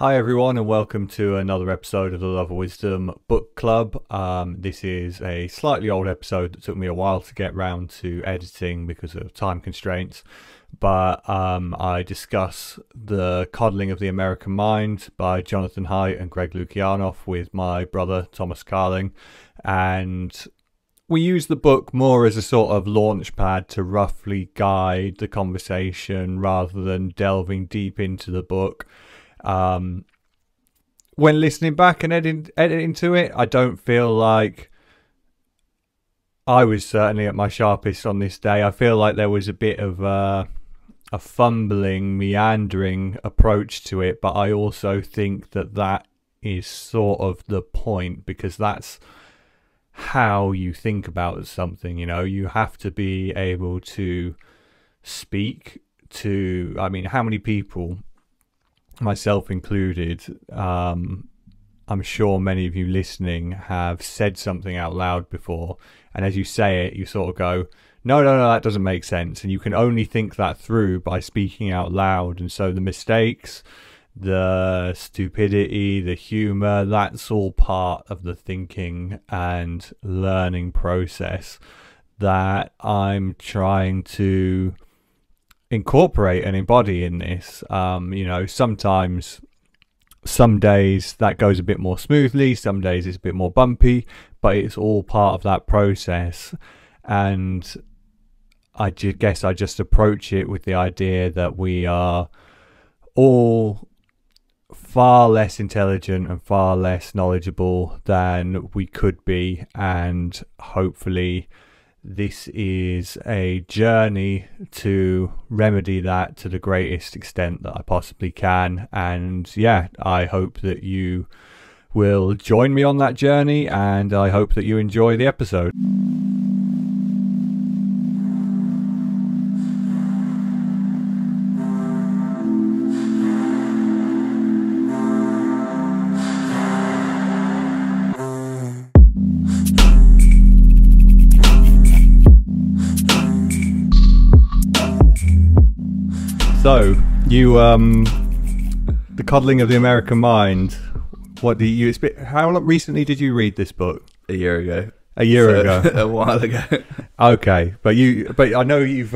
Hi everyone and welcome to another episode of the Love of Wisdom Book Club. This is a slightly old episode that took me a while to get round to editing because of time constraints. But I discuss The Coddling of the American Mind by Jonathan Haidt and Greg Lukianoff with my brother Thomas Coddling. And we use the book more as a sort of launch pad to roughly guide the conversation rather than delving deep into the book. When listening back and editing to it, I don't feel like I was certainly at my sharpest on this day. I feel like there was a bit of a fumbling, meandering approach to it, but I also think that that is sort of the point, because that's how you think about something. You know, you have to be able to speak to, I mean, how many people, myself included, I'm sure many of you listening have said something out loud before, and as you say it, you sort of go, no, that doesn't make sense, and you can only think that through by speaking out loud. And so the mistakes, the stupidity, the humor, that's all part of the thinking and learning process that I'm trying to incorporate and embody in this. You know, sometimes, some days that goes a bit more smoothly, some days it's a bit more bumpy, but it's all part of that process. And I guess I just approach it with the idea that we are all far less intelligent and far less knowledgeable than we could be, and hopefully this is a journey to remedy that to the greatest extent that I possibly can. And yeah, I hope that you will join me on that journey, and I hope that you enjoy the episode. So, you, The Coddling of the American Mind, what do you expect? How recently did you read this book? A year ago. A year ago? A while ago. Okay, but I know you've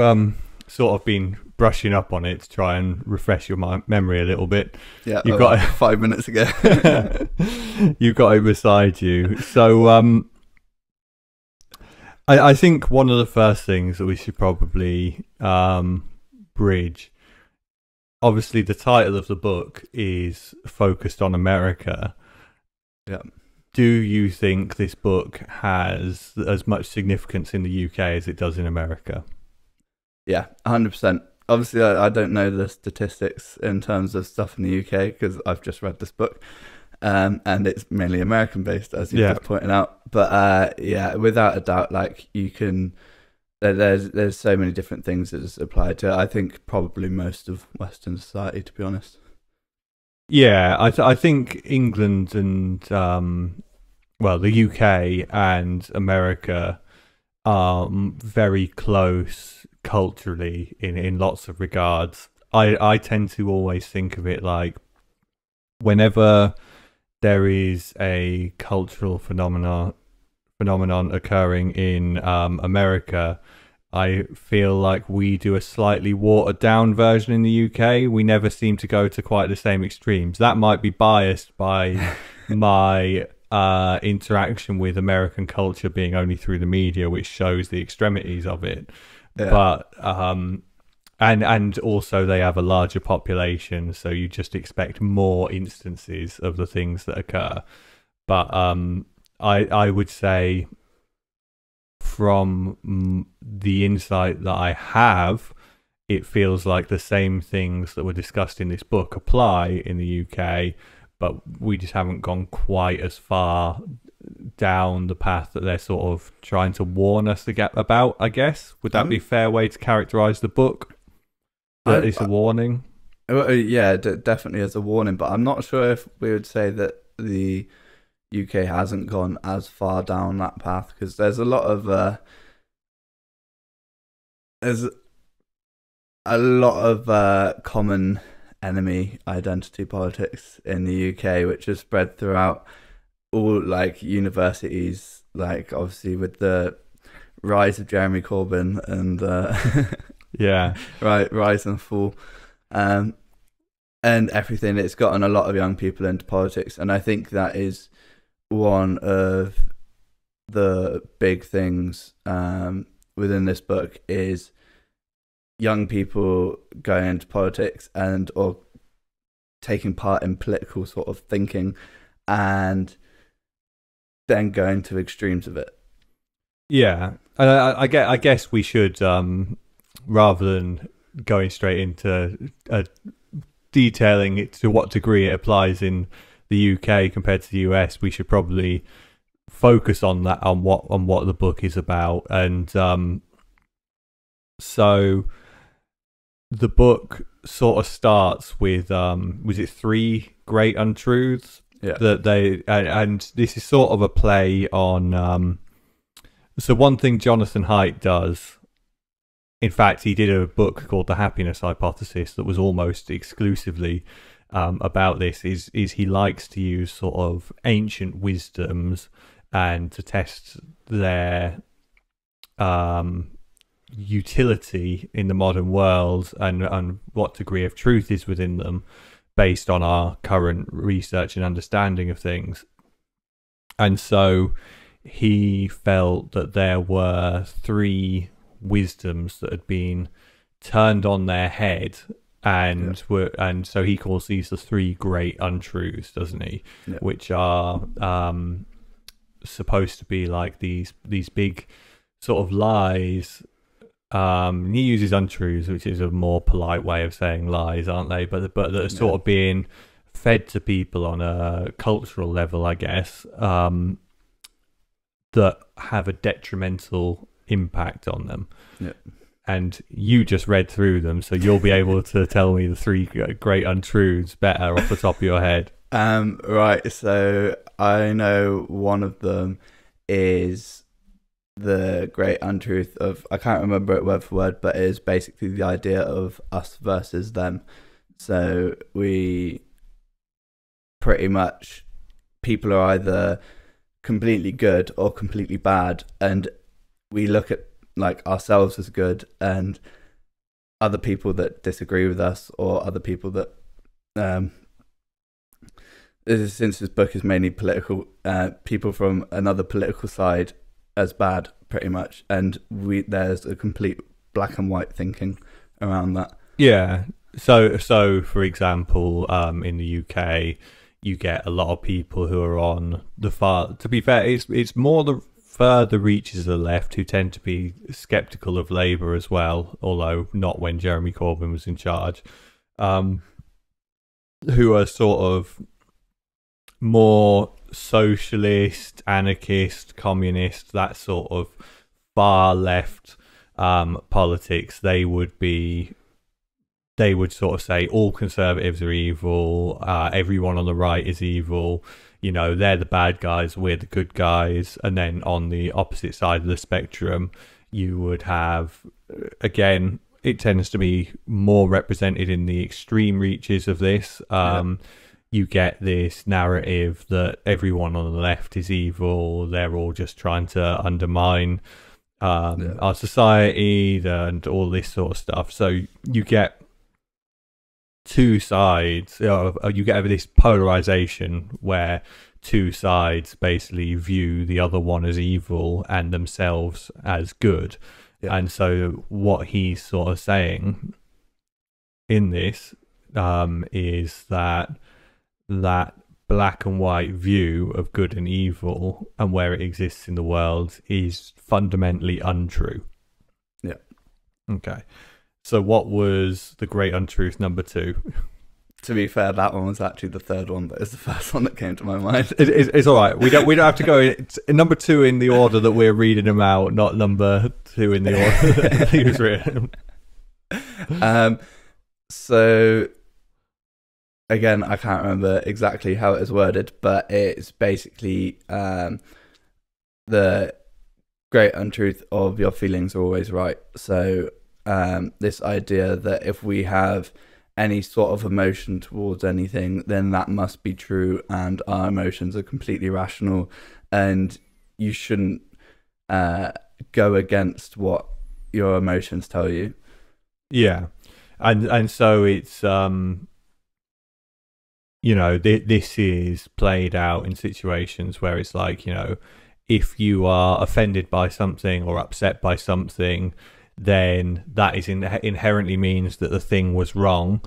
sort of been brushing up on it to try and refresh your memory a little bit. Yeah, you've got 5 minutes ago. You've got it beside you. So, I think one of the first things that we should probably bridge. Obviously, the title of the book is focused on America. Yeah. Do you think this book has as much significance in the UK as it does in America? Yeah, 100%. Obviously, I don't know the statistics in terms of stuff in the UK because I've just read this book, and it's mainly American based, as you just pointed out. But yeah, without a doubt, like you can. There's so many different things that is applied to, I think, probably most of Western society, to be honest. Yeah, I think England and, well, the UK and America are very close culturally in lots of regards. I tend to always think of it like whenever there is a cultural phenomenon occurring in America, I feel like we do a slightly watered down version in the UK. We never seem to go to quite the same extremes. That might be biased by my interaction with American culture being only through the media, which shows the extremities of it. Yeah. But and also they have a larger population, so you just expect more instances of the things that occur. But I would say, from the insight that I have, it feels like the same things that were discussed in this book apply in the UK, but we just haven't gone quite as far down the path that they're sort of trying to warn us about, I guess. Would that be a fair way to characterize the book? That it's a warning? Yeah, definitely as a warning, but I'm not sure if we would say that the UK hasn't gone as far down that path, because there's a lot of common enemy identity politics in the UK, which is spread throughout all like universities, like obviously with the rise of Jeremy Corbyn and rise and fall, and everything. It's gotten a lot of young people into politics, and I think that is one of the big things within this book is young people going into politics and or taking part in political sort of thinking and then going to extremes of it. Yeah, I guess we should, rather than going straight into detailing it to what degree it applies in the UK compared to the US, we should probably focus on that, on what the book is about. And so the book sort of starts with was it 3 great untruths? Yeah. That they and this is sort of a play on so one thing Jonathan Haidt does, in fact he did a book called The Happiness Hypothesis that was almost exclusively about this, is he likes to use sort of ancient wisdoms and to test their utility in the modern world and what degree of truth is within them based on our current research and understanding of things. And so he felt that there were 3 wisdoms that had been turned on their head and and so he calls these the 3 great untruths, doesn't he? Yeah. Which are supposed to be like these big sort of lies. He uses untruths, which is a more polite way of saying lies, aren't they? But that are sort of being fed to people on a cultural level, I guess, that have a detrimental impact on them. Yeah. And you just read through them, so you'll be able to tell me the 3 great untruths better off the top of your head. Right, so I know one of them is the great untruth of, I can't remember it word for word, but it is basically the idea of us versus them. So we pretty much, people are either completely good or completely bad, and we look at like ourselves as good and other people that disagree with us or other people that since this book is mainly political, people from another political side as bad, pretty much, and there's a complete black and white thinking around that. Yeah. So for example, in the UK, you get a lot of people who are on the far. To be fair, it's more the further reaches of the left who tend to be skeptical of Labour as well, although not when Jeremy Corbyn was in charge. Who are sort of more socialist, anarchist, communist, that sort of far left politics. They would sort of say all conservatives are evil, everyone on the right is evil, you know, they're the bad guys, we're the good guys. And then on the opposite side of the spectrum, you would have, again, it tends to be more represented in the extreme reaches of this. You get this narrative that everyone on the left is evil, they're all just trying to undermine our society and all this sort of stuff. So you get 2 sides, you get this polarization where 2 sides basically view the other one as evil and themselves as good. And so what he's sort of saying in this is that black and white view of good and evil and where it exists in the world is fundamentally untrue. Yeah. Okay. So what was the great untruth number 2? To be fair, that one was actually the 3rd one, but it's the first one that came to my mind. It's all right. We don't have to go in number 2 in the order that we're reading them out, not number 2 in the order that he was written. So again, I can't remember exactly how it is worded, but it's basically the great untruth of your feelings are always right. So this idea that if we have any sort of emotion towards anything, then that must be true, and our emotions are completely rational, and you shouldn't go against what your emotions tell you. Yeah, and so it's this is played out in situations where it's like, if you are offended by something or upset by something, then that is inherently means that the thing was wrong.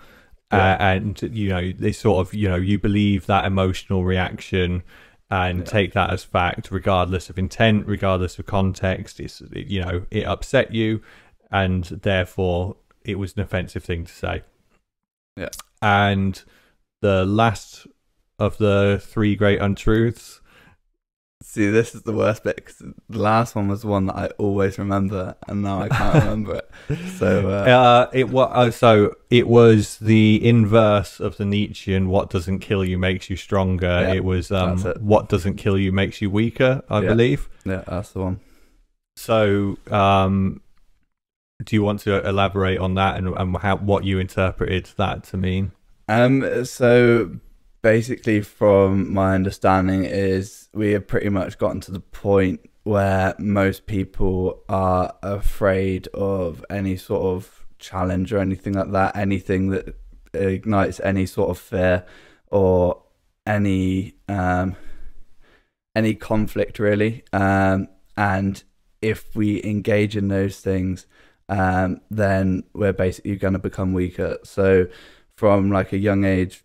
And they sort of, you believe that emotional reaction and take that as fact, regardless of intent, regardless of context. It upset you, and therefore it was an offensive thing to say. Yeah. And the last of the three great untruths. See, this is the worst bit, because the last one was the one that I always remember, and now I can't remember it. So it was the inverse of the Nietzschean "what doesn't kill you makes you stronger." Yeah, it was "what doesn't kill you makes you weaker," I believe. Yeah, that's the one. So, do you want to elaborate on that and what you interpreted that to mean? So basically, from my understanding, is we have pretty much gotten to the point where most people are afraid of any sort of challenge or anything like that, anything that ignites any sort of fear or any conflict, really. And if we engage in those things, then we're basically going to become weaker. So from like a young age,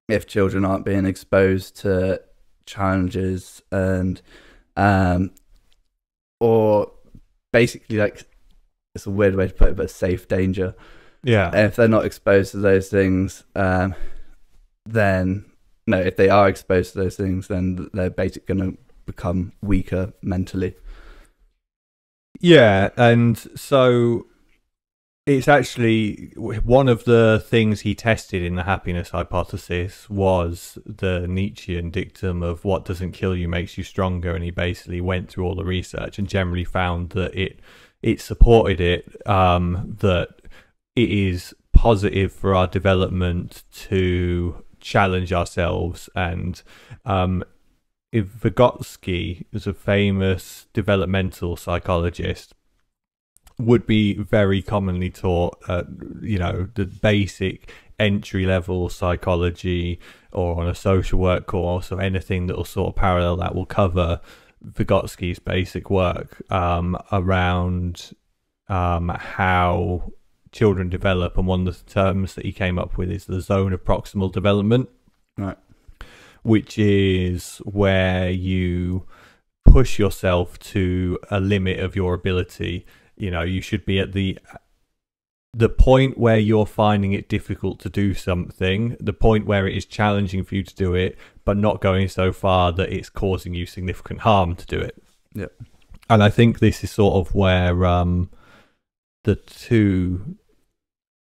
if children aren't being exposed to challenges and or basically, like, it's a weird way to put it, but safe danger. Yeah. And if they're not exposed to those things, then no, if they are exposed to those things, then they're basically going to become weaker mentally. Yeah, and so it's actually one of the things he tested in the happiness hypothesis was the Nietzschean dictum of "what doesn't kill you makes you stronger," and he basically went through all the research and generally found that it supported it, that it is positive for our development to challenge ourselves. And Vygotsky is a famous developmental psychologist, would be very commonly taught the basic entry-level psychology or on a social work course or anything that will sort of parallel that will cover Vygotsky's basic work around how children develop. And one of the terms that he came up with is the zone of proximal development, right, which is where you push yourself to a limit of your ability. You should be at the point where you're finding it difficult to do something, the point where it is challenging for you to do it, but not going so far that it's causing you significant harm to do it. Yeah. And I think this is sort of where the two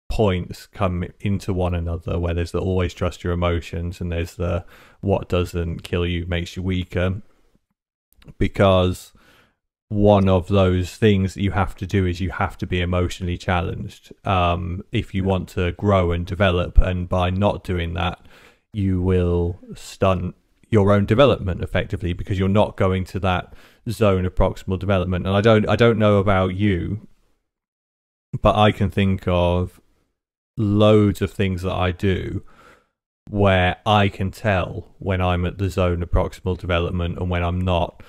points come into one another, where there's the always trust your emotions and there's the what doesn't kill you makes you weaker. Because one of those things that you have to do is you have to be emotionally challenged if you want to grow and develop, and by not doing that you will stunt your own development effectively, because you're not going to that zone of proximal development. And I don't know about you, but I can think of loads of things that I do where I can tell when I'm at the zone of proximal development and when I'm not.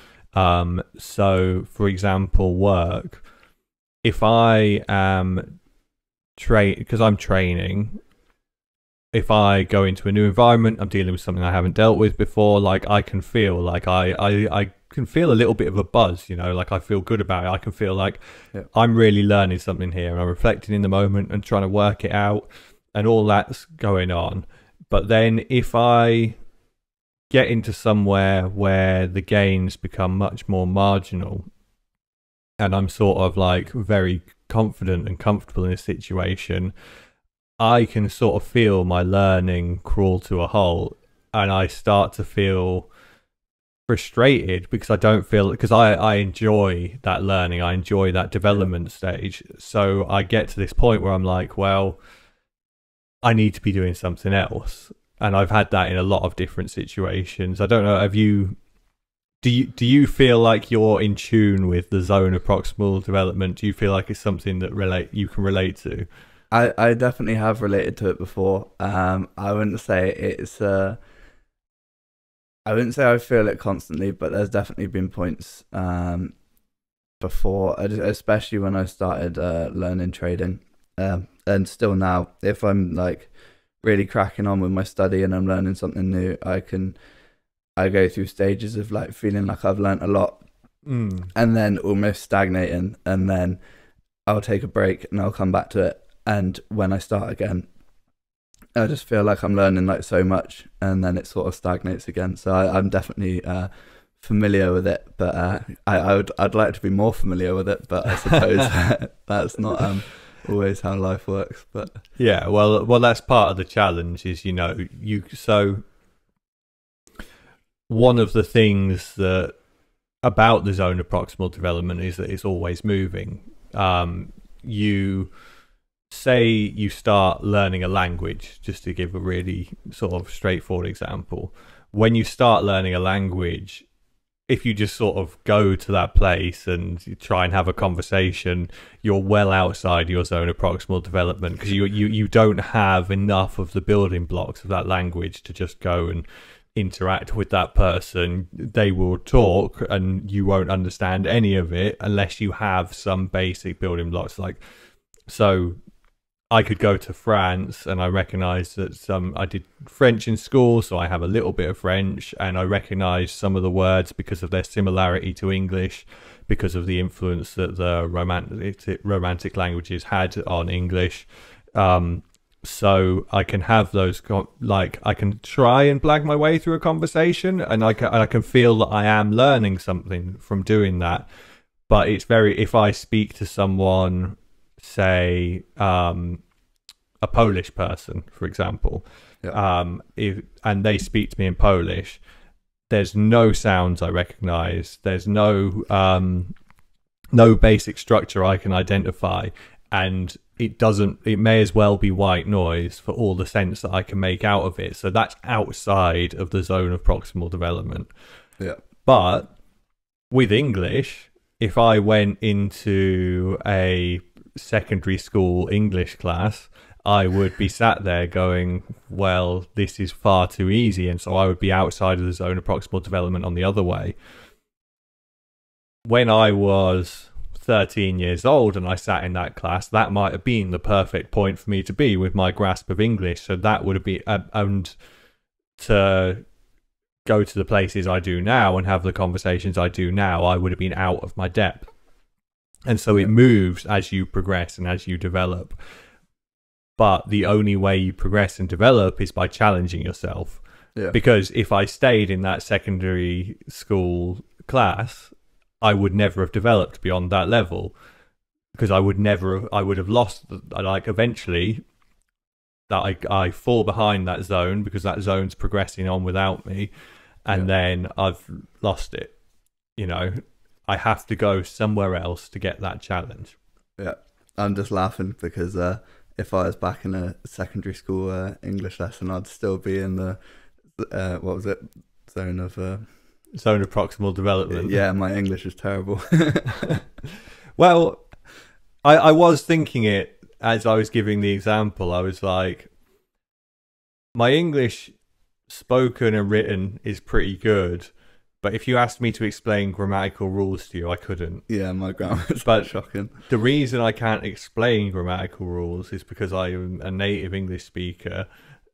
So for example, work, if I am because I'm training, if I go into a new environment, I'm dealing with something I haven't dealt with before, like I can feel like I can feel a little bit of a buzz, like I feel good about it. I can feel like I'm really learning something here, and I'm reflecting in the moment and trying to work it out, and all that's going on. But then if I get into somewhere where the gains become much more marginal and I'm sort of like very confident and comfortable in a situation, I can sort of feel my learning crawl to a halt, and I start to feel frustrated because I don't feel, because I enjoy that learning, I enjoy that development stage. So I get to this point where I'm like, well, I need to be doing something else. And I've had that in a lot of different situations. I don't know, have you... Do you feel like you're in tune with the zone of proximal development? Do you feel like it's something that you can relate to? I definitely have related to it before. I wouldn't say it's I wouldn't say I feel it constantly, but there's definitely been points before, especially when I started learning trading, and still now, if I'm like really cracking on with my study and I'm learning something new, I go through stages of like feeling like I've learnt a lot, and then almost stagnating, and then I'll take a break and I'll come back to it. And when I start again, I just feel like I'm learning like so much, and then it sort of stagnates again. So I'm definitely familiar with it, but I'd like to be more familiar with it, but I suppose that's not always how life works. But yeah, well, that's part of the challenge. Is so one of the things that about the zone of proximal development is that it's always moving. You say you start learning a language, just to give a really sort of straightforward example. When you start learning a language, if you just sort of go to that place and you try and have a conversation, you're well outside your zone of proximal development, because you don't have enough of the building blocks of that language to just go and interact with that person. They will talk and you won't understand any of it unless you have some basic building blocks. Like, so I could go to France and I recognize that I did French in school, so I have a little bit of French, and I recognize some of the words because of their similarity to English, because of the influence that the romantic languages had on English. So I can have those, like, I can try and blag my way through a conversation, and I can feel that I am learning something from doing that. But it's if I speak to someone, say a Polish person, for example, and they speak to me in Polish, there's no sounds I recognize, there's no basic structure I can identify, and it may as well be white noise for all the sense that I can make out of it. So that's outside of the zone of proximal development. But with English, if I went into a secondary school English class, I would be sat there going, well, this is far too easy, and so I would be outside of the zone of proximal development on the other way. When I was 13 years old and I sat in that class, that might have been the perfect point for me to be with my grasp of English. So that would have been, and to go to the places I do now and have the conversations I do now, I would have been out of my depth. And so it moves as you progress and as you develop. But the only way you progress and develop is by challenging yourself. Because if I stayed in that secondary school class, I would never have developed beyond that level, because I would have lost, like, eventually that I fall behind that zone because that zone's progressing on without me, and then I've lost it. I have to go somewhere else to get that challenge. I'm just laughing because if I was back in a secondary school English lesson, I'd still be in the what was it, zone of proximal development. Yeah, my English is terrible. Well, I was thinking it as I was giving the example. I was like, my English spoken and written is pretty good, but if you asked me to explain grammatical rules to you, I couldn't. Yeah, my grammar is shocking. The reason I can't explain grammatical rules is because I am a native English speaker,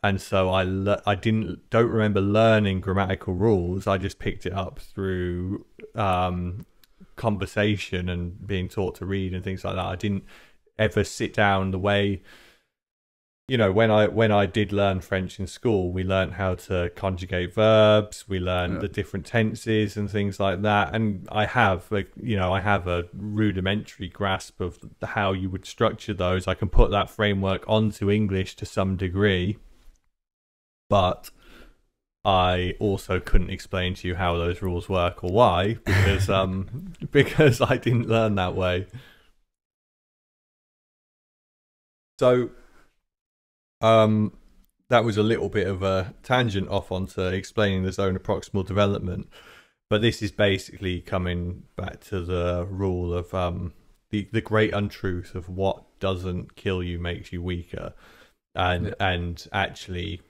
and so I don't remember learning grammatical rules. I just picked it up through conversation and being taught to read and things like that. I didn't ever sit down the way, when I did learn French in school, we learned how to conjugate verbs, we learned the different tenses and things like that, and I have a rudimentary grasp of how you would structure those. I can put that framework onto English to some degree, but I also couldn't explain to you how those rules work or why, because because I didn't learn that way. So That was a little bit of a tangent off onto explaining the zone of proximal development, but this is basically coming back to the rule of the great untruth of what doesn't kill you makes you weaker, and actually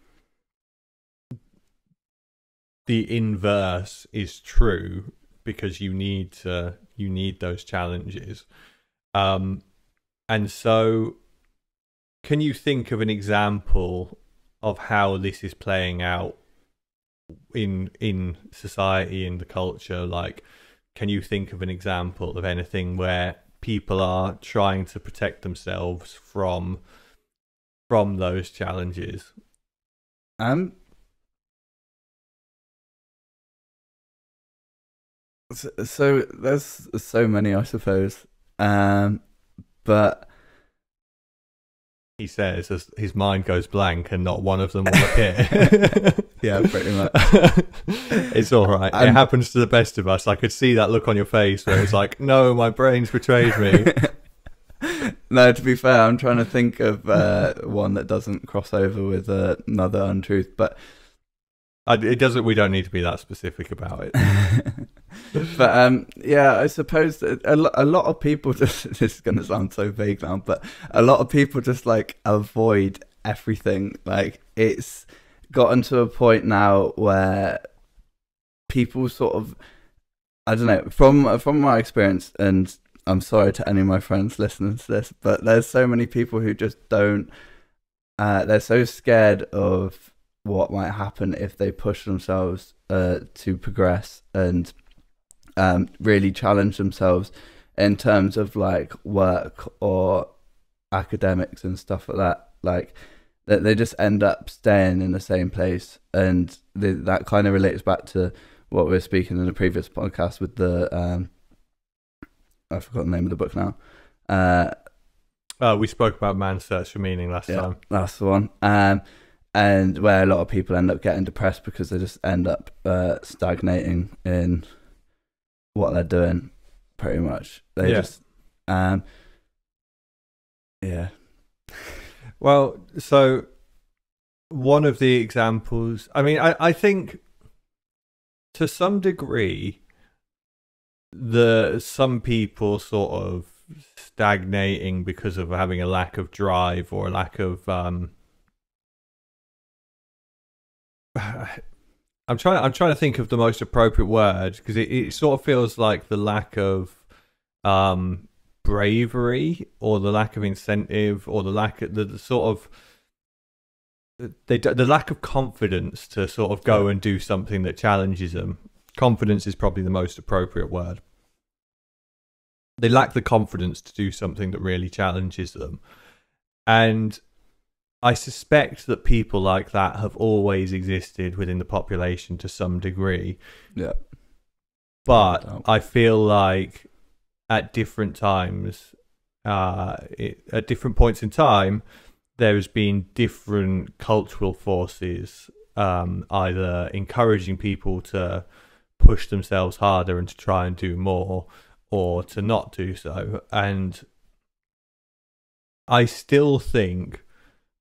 the inverse is true, because you need those challenges. And so, can you think of an example of how this is playing out in society, in the culture? Like, can you think of an example of anything where people are trying to protect themselves from those challenges? So there's so many, I suppose. But he says as his mind goes blank and not one of them will appear. Yeah, pretty much. It's all right. It happens to the best of us. I could see that look on your face where it's like, no, my brain's betrayed me. No, to be fair, I'm trying to think of one that doesn't cross over with another untruth, but it doesn't. We don't need to be that specific about it. But yeah, I suppose that a lot of people just, this is going to sound so vague now, but a lot of people just like avoid everything. Like, it's gotten to a point now where people sort of, I don't know, from my experience, and I'm sorry to any of my friends listening to this, but there's so many people who just don't, they're so scared of what might happen if they push themselves to progress and really challenge themselves in terms of like work or academics and stuff like that. Like, that they just end up staying in the same place, and that kind of relates back to what we were speaking in the previous podcast with the I forgot the name of the book now. We spoke about Man's Search for Meaning last time. That's the one. And where a lot of people end up getting depressed because they just end up stagnating in what they're doing, pretty much. They just yeah. Well, so one of the examples, I mean, I think to some degree, some people sort of stagnating because of having a lack of drive or a lack of I'm trying to think of the most appropriate word, because it sort of feels like the lack of bravery, or the lack of incentive, or the lack of the sort of the lack of confidence to sort of go and do something that challenges them. Confidence is probably the most appropriate word. They lack the confidence to do something that really challenges them. And I suspect that people like that have always existed within the population to some degree. Yeah. But I feel like at different times, at different points in time, there's been different cultural forces either encouraging people to push themselves harder and to try and do more, or to not do so. And I still think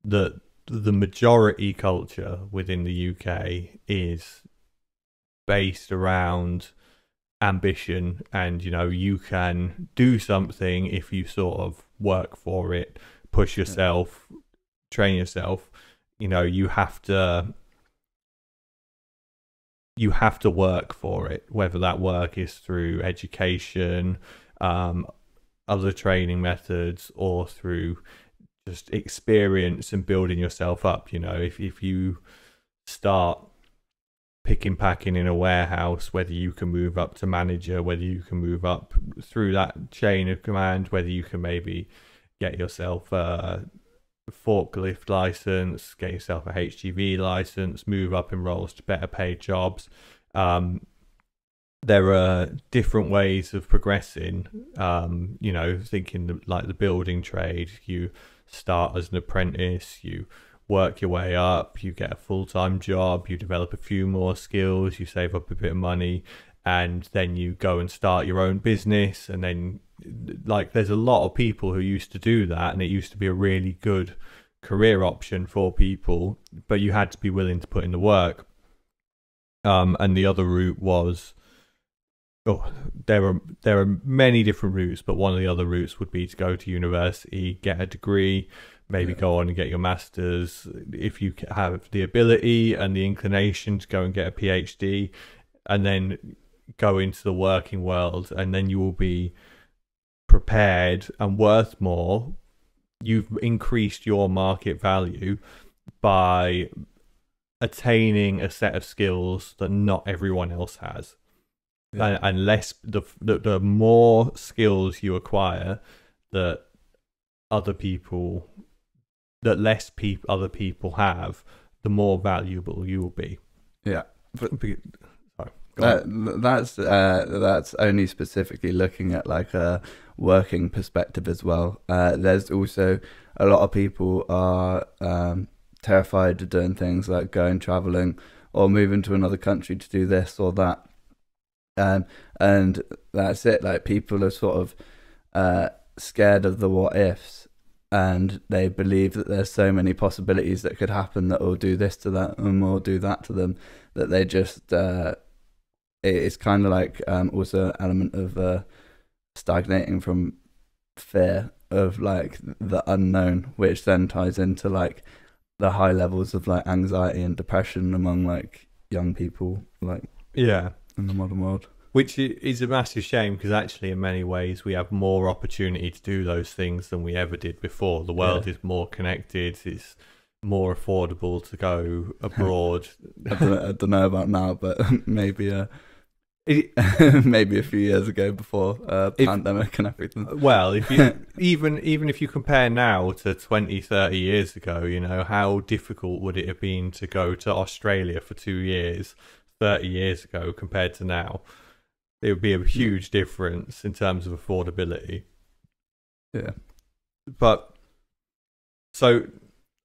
that the majority culture within the UK is based around ambition, and you can do something if you sort of work for it, push yourself, train yourself. You have to work for it, whether that work is through education, other training methods, or through just experience and building yourself up. If you start packing in a warehouse, whether you can move up to manager, whether you can move up through that chain of command, whether you can maybe get yourself a forklift license, get yourself a HGV license, move up in roles to better paid jobs. There are different ways of progressing. Thinking like the building trade, you start as an apprentice, you work your way up, you get a full-time job, you develop a few more skills, you save up a bit of money, and then you go and start your own business. And then, like, there's a lot of people who used to do that, and it used to be a really good career option for people, but you had to be willing to put in the work. And the other route was, there are many different routes, but one of the other routes would be to go to university, get a degree, maybe go on and get your master's if you have the ability and the inclination to go and get a PhD, and then go into the working world, and then you will be prepared and worth more. You've increased your market value by attaining a set of skills that not everyone else has. And less the more skills you acquire that other people other people have, the more valuable you will be. Yeah, but sorry, that's only specifically looking at like a working perspective as well. There's also a lot of people are terrified of doing things like going traveling or moving to another country to do this or that. And that's it. Like, people are sort of scared of the what ifs, and they believe that there's so many possibilities that could happen that will do this to them or do that to them, that they just it's kind of like also an element of stagnating from fear of like the unknown, which then ties into like the high levels of like anxiety and depression among like young people, like in the modern world. Which is a massive shame, because actually in many ways we have more opportunity to do those things than we ever did before. The world is more connected, it's more affordable to go abroad. I don't know about now, but maybe maybe a few years ago before pandemic and everything. Well, if you even if you compare now to 20, 30 years ago, you know, how difficult would it have been to go to Australia for 2 years 30 years ago compared to now? It would be a huge difference in terms of affordability. Yeah. But, so,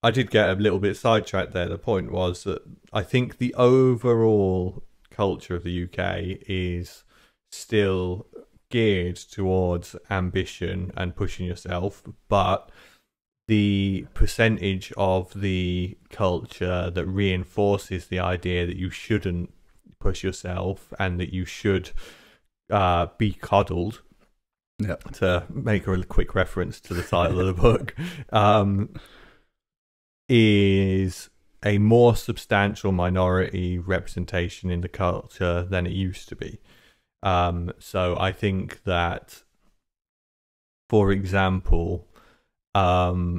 I did get a little bit sidetracked there. The point was that I think the overall culture of the UK is still geared towards ambition and pushing yourself, but the percentage of the culture that reinforces the idea that you shouldn't push yourself and that you should be coddled, to make a quick reference to the title of the book, is a more substantial minority representation in the culture than it used to be. So I think that, for example, let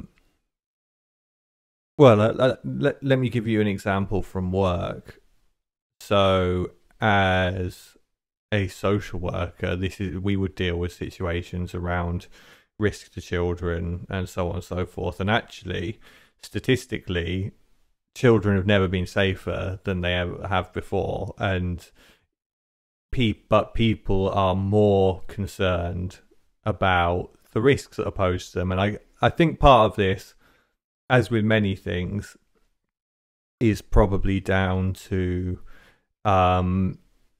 me give you an example from work. So as a social worker, we would deal with situations around risk to children and so on and so forth. And actually, statistically, children have never been safer than they ever have before. And but people are more concerned about the risks that are posed to them. And I think part of this, as with many things, is probably down to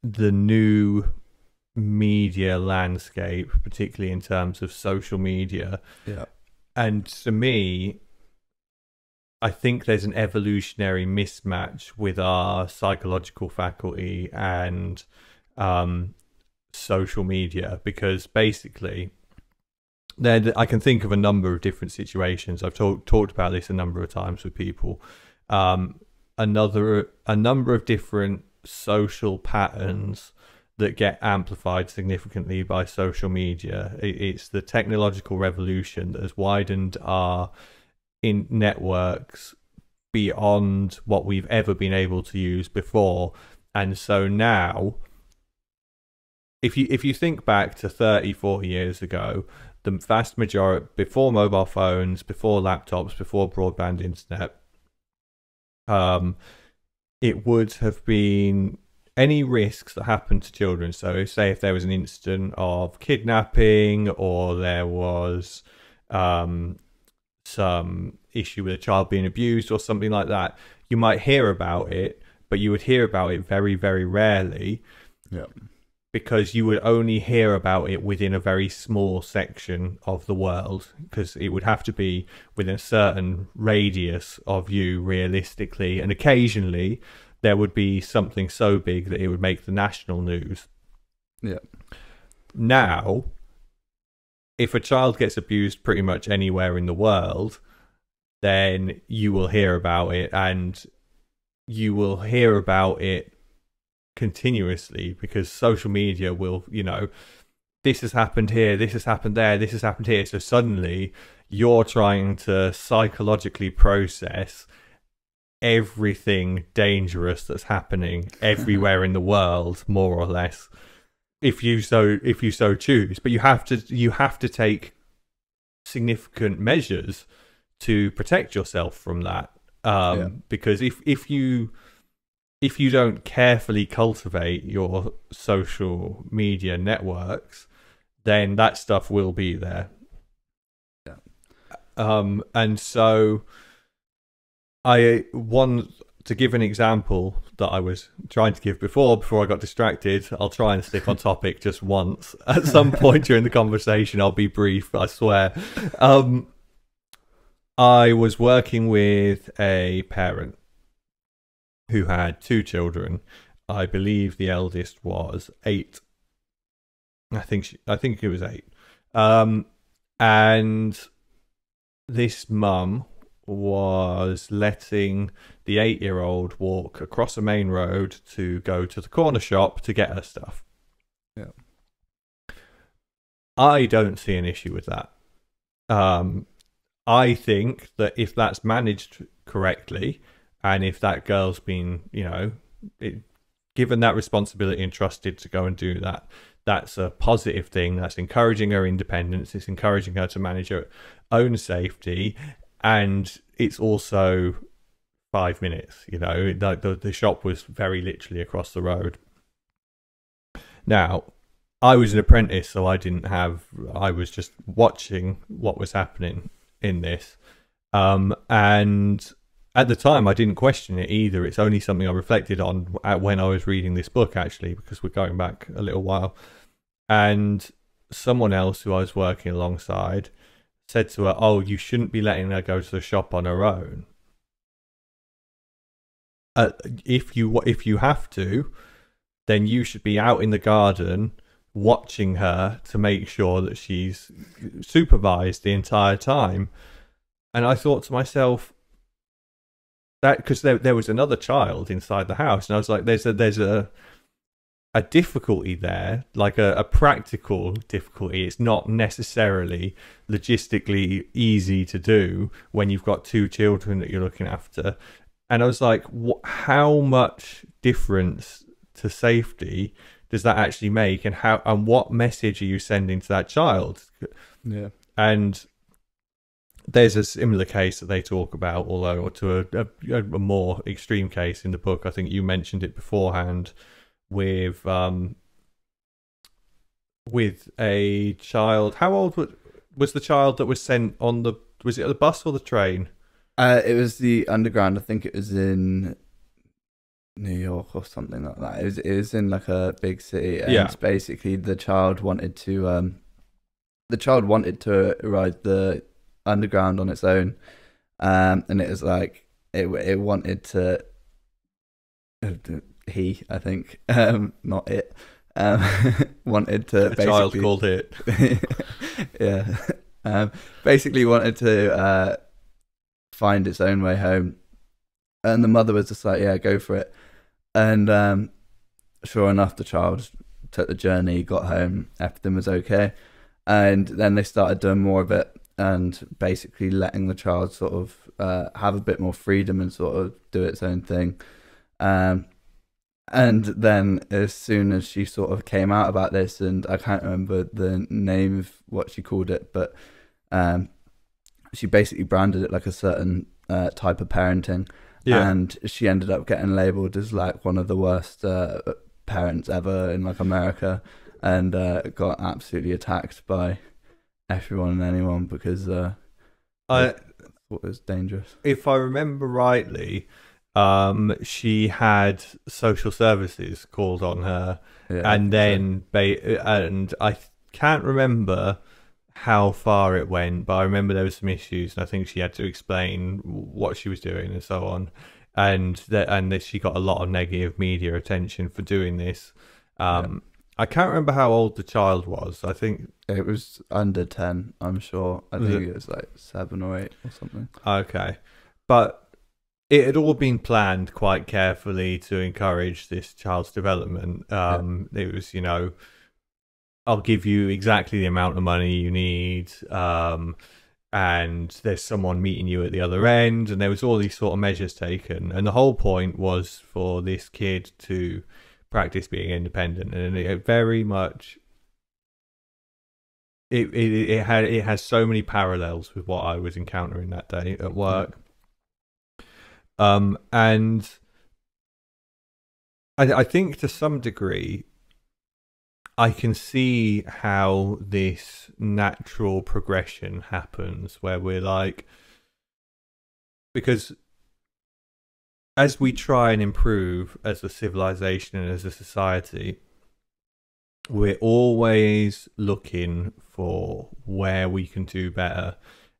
the new media landscape, particularly in terms of social media. Yeah. And to me, I think there's an evolutionary mismatch with our psychological faculty and social media, because basically I can think of a number of different situations. I've talked about this a number of times with people. A number of different social patterns that get amplified significantly by social media. It's the technological revolution that has widened our networks beyond what we've ever been able to use before. And so now, if you think back to 30, 40 years ago, the vast majority, before mobile phones, before laptops, before broadband internet, it would have been any risks that happened to children. So say if there was an incident of kidnapping, or there was some issue with a child being abused or something like that, you might hear about it, but you would hear about it very, very rarely. Yeah. because you would only hear about it within a very small section of the world, because it would have to be within a certain radius of you realistically, and occasionally there would be something so big that it would make the national news. Yeah. Now, if a child gets abused pretty much anywhere in the world, then you will hear about it, and you will hear about it continuously, because social media will, this has happened here, this has happened there, this has happened here. So suddenly you're trying to psychologically process everything dangerous that's happening everywhere in the world, more or less, if you so choose. But you have to take significant measures to protect yourself from that, because if you don't carefully cultivate your social media networks, then that stuff will be there. Yeah. And so I want to give an example that I was trying to give before I got distracted. I'll try and stick on topic just once. At some point during the conversation, I'll be brief, I swear. I was working with a parent who had 2 children. I believe the eldest was 8. I think it was 8. And this mum was letting the 8-year-old walk across a main road to go to the corner shop to get her stuff. Yeah. I don't see an issue with that. I think that if that's managed correctly, and if that girl's been, given that responsibility and trusted to go and do that, that's a positive thing. That's encouraging her independence. It's encouraging her to manage her own safety. And it's also 5 minutes, the shop was very literally across the road. Now, I was an apprentice, so I was just watching what was happening in this. And at the time, I didn't question it either. It's only something I reflected on when I was reading this book, actually, because we're going back a little while. And someone else who I was working alongside said to her, "Oh, you shouldn't be letting her go to the shop on her own. If you have to, then you should be out in the garden watching her to make sure that she's supervised the entire time." And I thought to myself, that because there was another child inside the house, and I was like, there's a difficulty there, like a practical difficulty. It's not necessarily logistically easy to do when you've got 2 children that you're looking after. And I was like, how much difference to safety does that actually make, and what message are you sending to that child? Yeah. And there's a similar case that they talk about, although to a more extreme case in the book. I think you mentioned it beforehand, with a child. How old was the child that was sent on the? Was it the bus or the train? It was the underground. I think it was in New York or something like that. It was in like a big city, and basically the child wanted to ride the underground on its own, and it was like it wanted to. He, I think, not it, wanted to. The child called it. Yeah, basically wanted to find its own way home, and the mother was just like, "Yeah, go for it." And sure enough, the child took the journey, got home, everything was okay, and then they started doing more of it, and basically letting the child sort of have a bit more freedom and sort of do its own thing. And then as soon as she sort of came out about this, and I can't remember the name of what she called it, but she basically branded it like a certain type of parenting. Yeah. And she ended up getting labelled as like one of the worst parents ever in like America, and got absolutely attacked by everyone and anyone because it was dangerous. If I remember rightly, she had social services called on her, Yeah, and then and I can't remember how far it went, but I remember there was some issues, and I think she had to explain what she was doing and so on, and that she got a lot of negative media attention for doing this. I can't remember how old the child was. I think it was under 10, I'm sure. I think it was like 7 or 8 or something. Okay, but it had all been planned quite carefully to encourage this child's development. It was, I'll give you exactly the amount of money you need, and there's someone meeting you at the other end, and there was all these sort of measures taken, and the whole point was for this kid to practice being independent, and it very much it has so many parallels with what I was encountering that day at work. And I think to some degree I can see how this natural progression happens, where we're like, because as we try and improve as a civilization and as a society, we're always looking for where we can do better.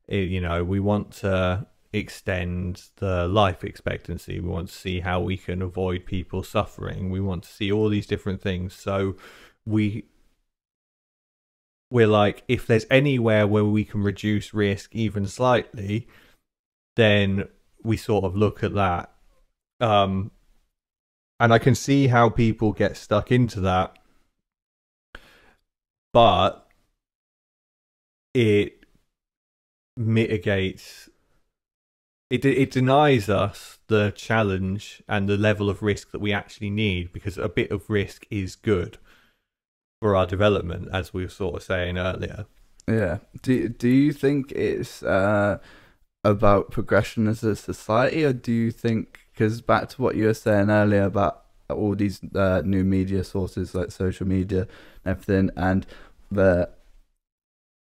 We want to extend the life expectancy. We want to see how we can avoid people suffering. We want to see all these different things. So we're like, if there's anywhere where we can reduce risk even slightly, then we sort of look at that. And I can see how people get stuck into that, but it mitigates, it denies us the challenge and the level of risk that we actually need, because a bit of risk is good for our development, as we were sort of saying earlier. Yeah. Do you think it's about progression as a society, or do you think, because back to what you were saying earlier about all these new media sources like social media and everything, and the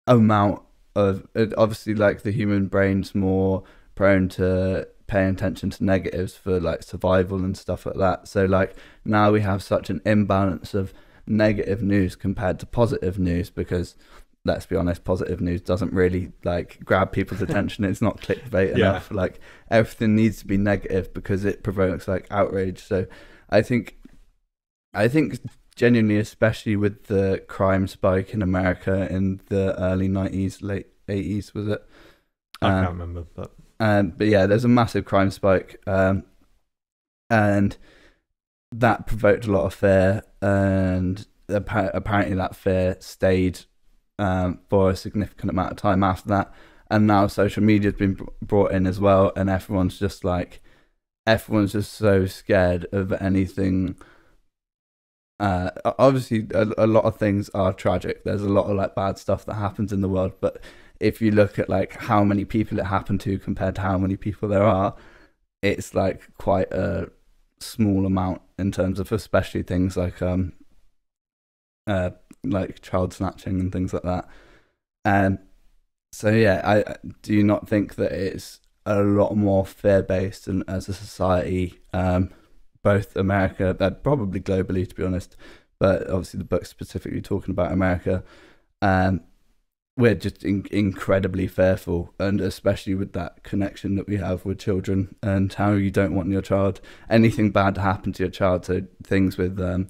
amount of, obviously, like, the human brain's more prone to paying attention to negatives for like survival and stuff like that. So like now we have such an imbalance of negative news compared to positive news, because let's be honest, positive news doesn't really like grab people's attention. It's not clickbait enough. Like everything needs to be negative because it provokes like outrage. So I think genuinely, especially with the crime spike in America in the early 90s, late 80s, was it? I can't remember, but yeah, there's a massive crime spike, and that provoked a lot of fear, and apparently that fear stayed for a significant amount of time after that. And now social media has been brought in as well, and everyone's just so scared of anything. Obviously a lot of things are tragic. There's a lot of like bad stuff that happens in the world, but if you look at like how many people it happened to compared to how many people there are, it's like quite a small amount in terms of especially things like child snatching and things like that. So yeah, I do you not think that it's a lot more fear-based, and as a society, both America, probably globally to be honest, but obviously the book's specifically talking about America, we're just incredibly fearful, and especially with that connection that we have with children, and how you don't want your child, anything bad to happen to your child. So things with bad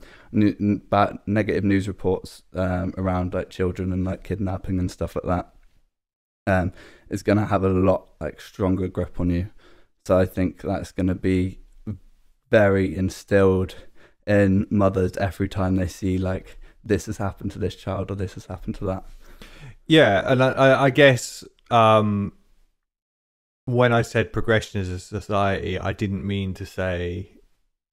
negative news reports around like children and like kidnapping and stuff like that, is going to have a lot like stronger grip on you. So I think that's going to be very instilled in mothers every time they see like this has happened to this child or this has happened to that. Yeah, and I guess when I said progression as a society, I didn't mean to say,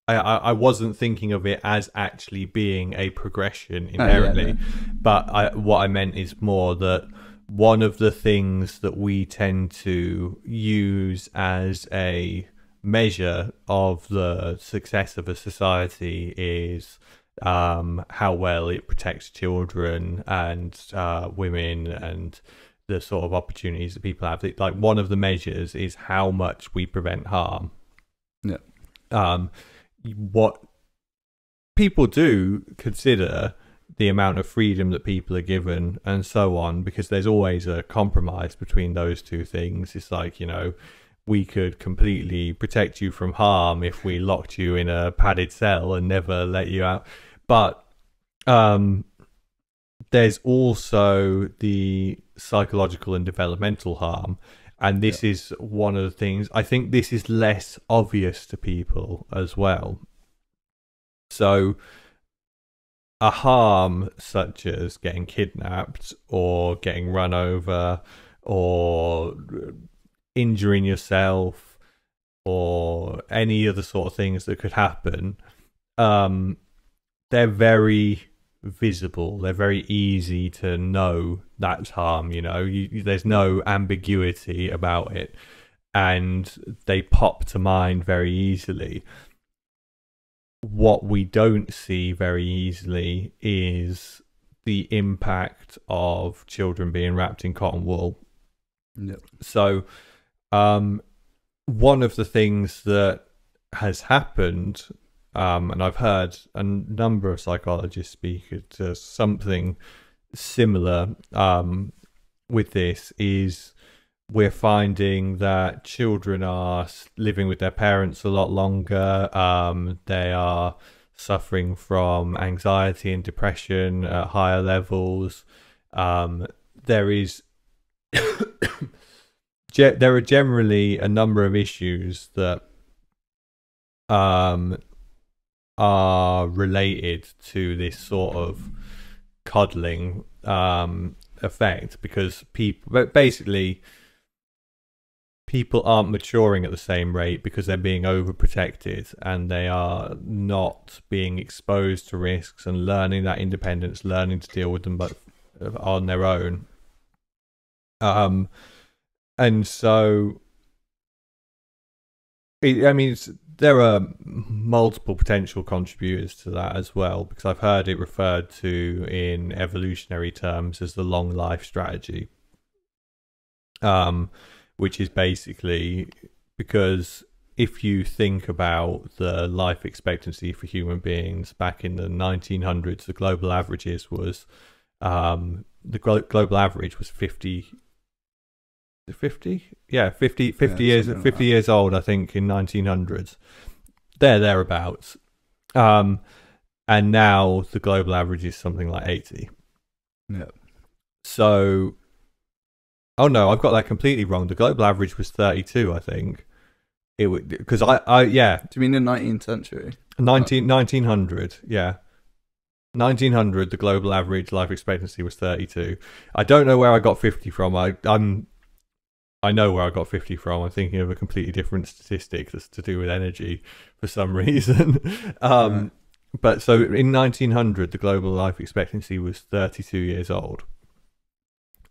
I wasn't thinking of it as actually being a progression inherently, but what I meant is more that one of the things that we tend to use as a measure of the success of a society is how well it protects children and women and the sort of opportunities that people have. Like one of the measures is how much we prevent harm. Yeah. What people do consider the amount of freedom that people are given and so on, because there's always a compromise between those two things. It's like, you know, we could completely protect you from harm if we locked you in a padded cell and never let you out. But there's also the psychological and developmental harm. And this is one of the things, I think this is less obvious to people as well. So a harm such as getting kidnapped or getting run over or injuring yourself or any other sort of things that could happen, they're very visible. They're very easy to know that's harm, you know. There's no ambiguity about it, and they pop to mind very easily. What we don't see very easily is the impact of children being wrapped in cotton wool. Yep. So one of the things that has happened, and I've heard a number of psychologists speak to something similar with this, is we're finding that children are living with their parents a lot longer. They are suffering from anxiety and depression at higher levels. There are generally a number of issues that are related to this sort of coddling effect, because people aren't maturing at the same rate because they're being overprotected and they are not being exposed to risks and learning that independence, learning to deal with them but on their own. And so, there are multiple potential contributors to that as well, because I've heard it referred to in evolutionary terms as the long life strategy, which is basically because if you think about the life expectancy for human beings back in the 1900s, the global averages was global average was 50 years old, I think, in 1900s. Thereabouts. And now the global average is something like 80. Yeah. So, oh no, I've got that completely wrong. The global average was 32, I think. It would, because Do you mean the 19th century? 1900, yeah. 1900, the global average life expectancy was 32. I don't know where I got 50 from. I know where I got 50 from. I'm thinking of a completely different statistic that's to do with energy for some reason. Right. But so in 1900, the global life expectancy was 32 years old.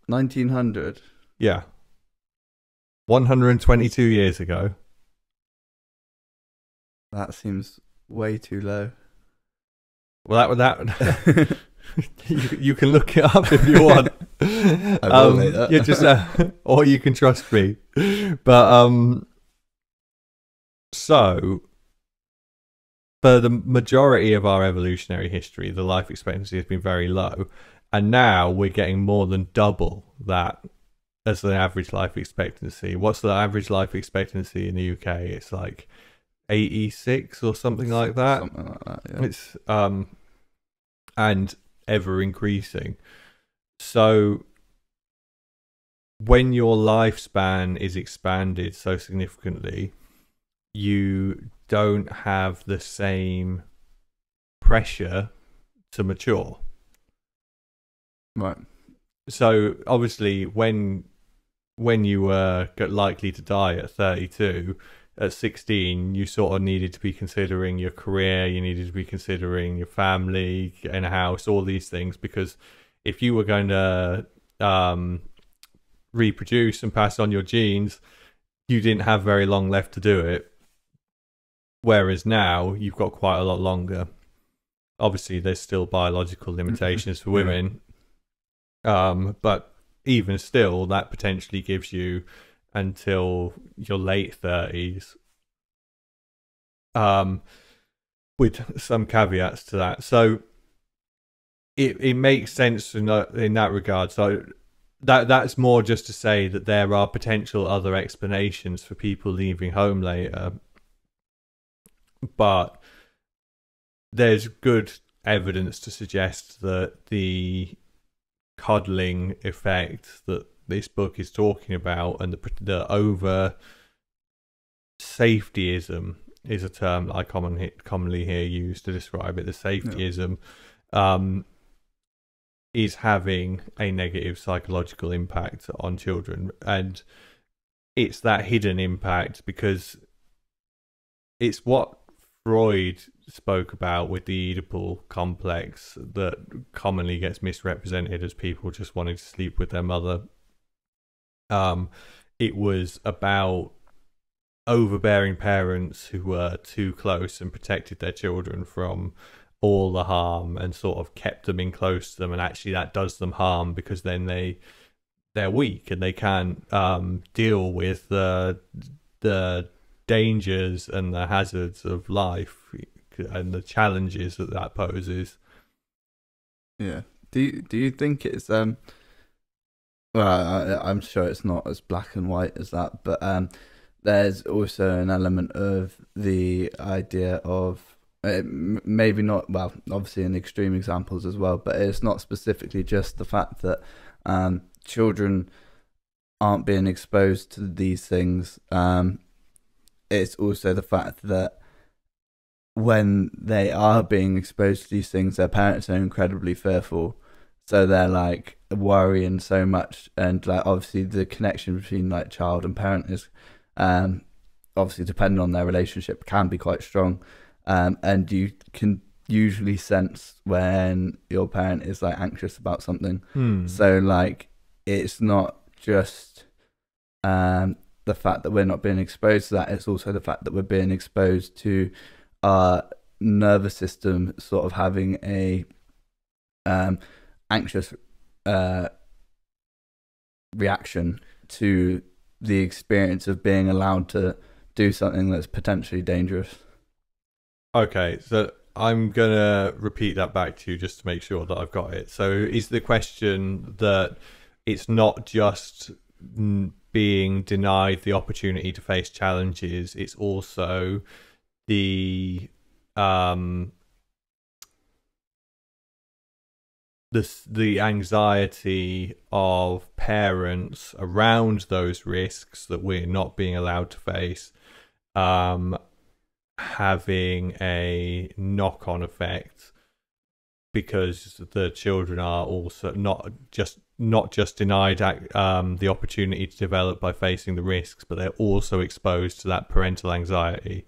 1900? Yeah. 122 years ago. That seems way too low. Well, that you can look it up if you want. I will later. Yeah, just or you can trust me. But so for the majority of our evolutionary history, the life expectancy has been very low, and now we're getting more than double that as the average life expectancy. What's the average life expectancy in the UK? It's like 86 or something like that. Something like that, yeah. It's and ever increasing. So when your lifespan is expanded so significantly, you don't have the same pressure to mature. Right. So obviously when you were likely to die at 32, at 16, you sort of needed to be considering your career, you needed to be considering your family, getting a house, all these things, because if you were going to reproduce and pass on your genes, you didn't have very long left to do it. Whereas now, you've got quite a lot longer. Obviously, there's still biological limitations for women, but even still, that potentially gives you until your late 30s with some caveats to that. So it makes sense in that regard. So that's more just to say that there are potential other explanations for people leaving home later, but there's good evidence to suggest that the coddling effect that this book is talking about, and the over safetyism is a term that I commonly hear used to describe it. The safetyism is having a negative psychological impact on children, and it's that hidden impact because it's what Freud spoke about with the Oedipal complex that commonly gets misrepresented as people just wanting to sleep with their mother. It was about overbearing parents who were too close and protected their children from all the harm and sort of kept them in close to them, and actually that does them harm because then they're weak and they can't deal with the dangers and the hazards of life and the challenges that poses. Yeah. Do you think it's well, I'm sure it's not as black and white as that, but there's also an element of the idea of maybe not, well, obviously in extreme examples as well, but it's not specifically just the fact that children aren't being exposed to these things. It's also the fact that when they are being exposed to these things, their parents are incredibly fearful. So they're like worrying so much, and like obviously the connection between like child and parent is obviously depending on their relationship can be quite strong, and you can usually sense when your parent is like anxious about something. So like it's not just the fact that we're not being exposed to that, it's also the fact that we're being exposed to our nervous system sort of having a anxious reaction to the experience of being allowed to do something that's potentially dangerous. Okay, so I'm gonna repeat that back to you just to make sure that I've got it. So is the question that it's not just being denied the opportunity to face challenges, it's also the anxiety of parents around those risks that we're not being allowed to face, having a knock-on effect because the children are also not just denied the opportunity to develop by facing the risks, but they're also exposed to that parental anxiety.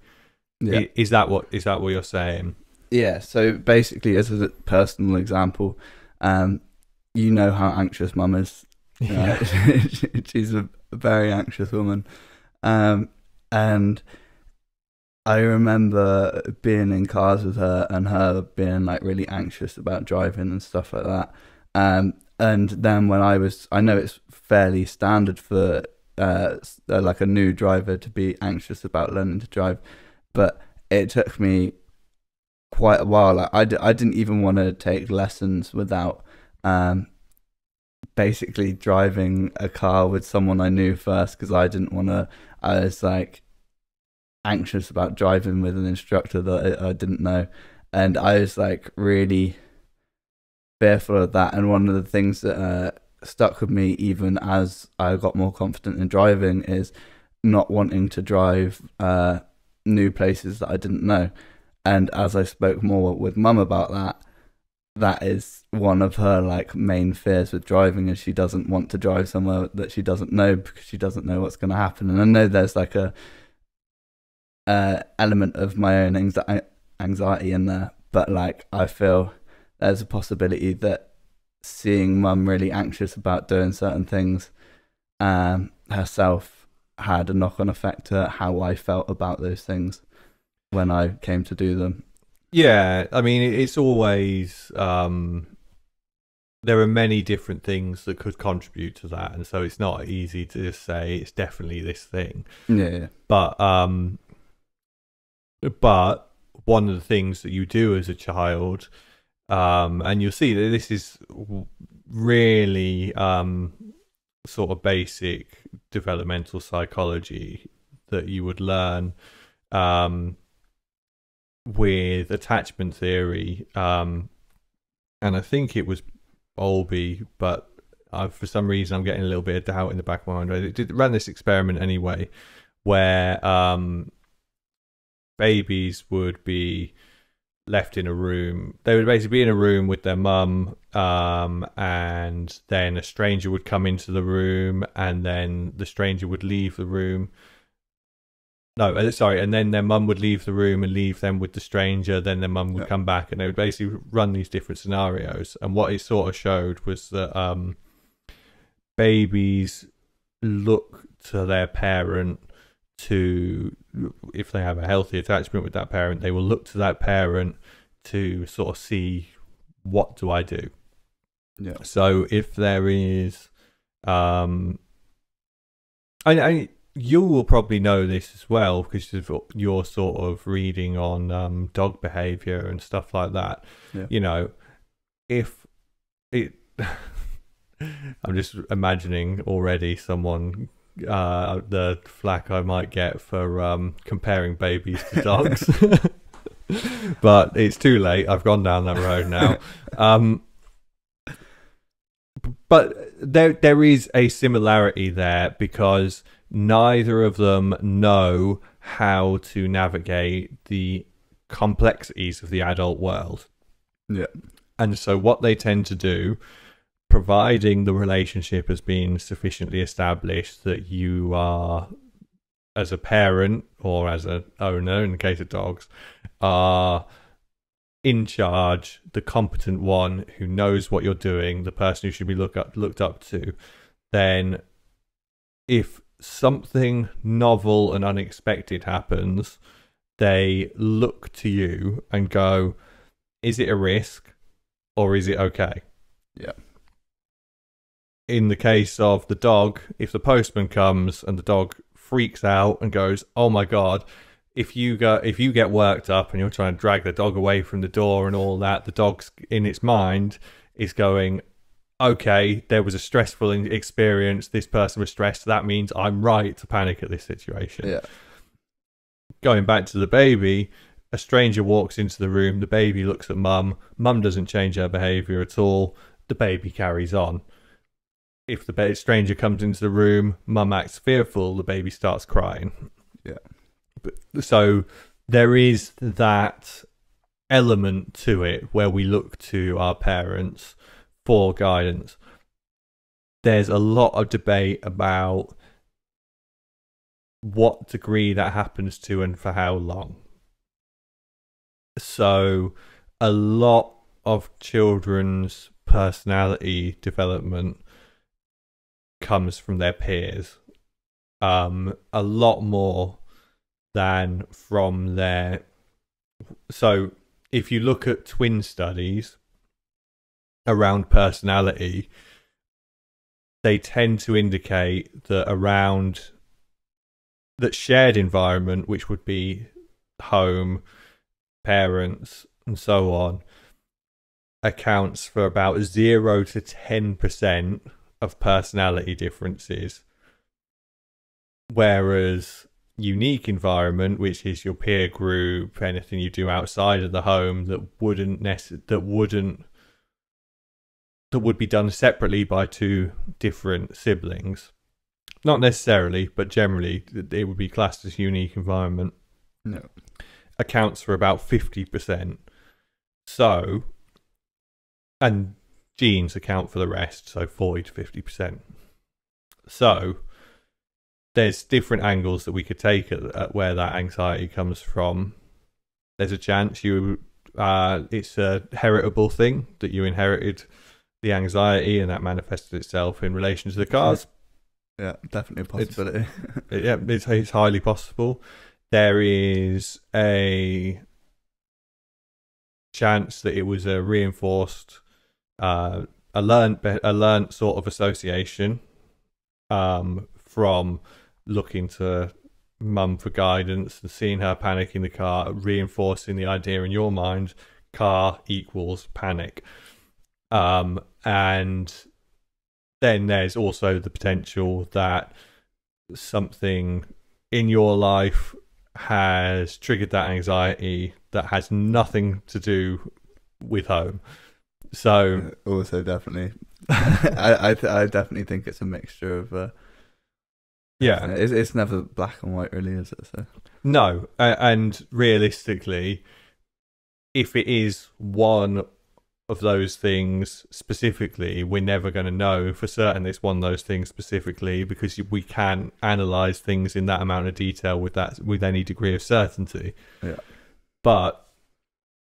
Yeah. Is that what you're saying? Yeah. So basically, as a personal example, you know how anxious mum is. Yeah. She's a very anxious woman, and I remember being in cars with her and her being like really anxious about driving and stuff like that. And then when I know it's fairly standard for like a new driver to be anxious about learning to drive, but it took me quite a while. Like I didn't even want to take lessons without basically driving a car with someone I knew first, because I didn't want to. I was like anxious about driving with an instructor that I didn't know, and I was like really fearful of that. And one of the things that stuck with me even as I got more confident in driving is not wanting to drive new places that I didn't know. And as I spoke more with mum about that is one of her like main fears with driving, is she doesn't want to drive somewhere that she doesn't know because she doesn't know what's going to happen. And I know there's like a element of my own anxiety in there, but like I feel there's a possibility that seeing mum really anxious about doing certain things herself had a knock-on effect to how I felt about those things when I came to do them. Yeah, I mean, it's always there are many different things that could contribute to that, and so it's not easy to just say it's definitely this thing. Yeah. But But one of the things that you do as a child, and you'll see that this is really sort of basic developmental psychology that you would learn with attachment theory, and I think it was Bowlby, but for some reason I'm getting a little bit of doubt in the back of my mind. It did run this experiment anyway, where babies would be left in a room. They would basically be in a room with their mum, and then a stranger would come into the room, and then the stranger would leave the room. No, sorry, and then their mum would leave the room and leave them with the stranger. Then their mum would come back, and they would basically run these different scenarios. And what it sort of showed was that babies look to their parent to, if they have a healthy attachment with that parent, they will look to that parent to sort of see, what do I do? Yeah. So if there is, you will probably know this as well because you're sort of reading on dog behavior and stuff like that. Yeah. You know, if it, I'm just imagining already someone, the flack I might get for comparing babies to dogs. But it's too late. I've gone down that road now. But there is a similarity there because neither of them know how to navigate the complexities of the adult world. Yeah. And so what they tend to do, providing the relationship has been sufficiently established that you are, as a parent or as an owner, in the case of dogs, are in charge, the competent one who knows what you're doing, the person who should be looked up to, then if something novel and unexpected happens, they look to you and go, is it a risk or is it okay? Yeah. In the case of the dog, if the postman comes and the dog freaks out and goes, oh my God, if you get worked up and you're trying to drag the dog away from the door and all that, the dog's in its mind is going, okay, there was a stressful experience, this person was stressed, that means I'm right to panic at this situation. Yeah. Going back to the baby, a stranger walks into the room, the baby looks at mum doesn't change her behaviour at all, the baby carries on. If the stranger comes into the room, mum acts fearful, the baby starts crying. Yeah. So there is that element to it where we look to our parents for guidance. There's a lot of debate about what degree that happens to and for how long. So a lot of children's personality development comes from their peers, a lot more than from their. So if you look at twin studies around personality, they tend to indicate that around that shared environment, which would be home, parents, and so on, accounts for about 0 to 10% of personality differences, whereas unique environment, which is your peer group, anything you do outside of the home that would be done separately by two different siblings, not necessarily, but generally it would be classed as unique environment. No. Accounts for about 50%. So, and genes account for the rest, so 40 to 50%. So there's different angles that we could take at where that anxiety comes from. There's a chance it's a heritable thing, that you inherited the anxiety and that manifested itself in relation to the cars. Yeah, definitely a possibility. It's highly possible. There is a chance that it was a reinforced, a learned sort of association from looking to mum for guidance and seeing her panic in the car, reinforcing the idea in your mind, car equals panic. And then there's also the potential that something in your life has triggered that anxiety that has nothing to do with home. So also definitely, I definitely think it's a mixture of. Yeah, it's never black and white, really, is it? So no, and realistically, if it is one of those things specifically, we're never going to know for certain it's one of those things specifically, because we can't analyze things in that amount of detail with any degree of certainty. Yeah. But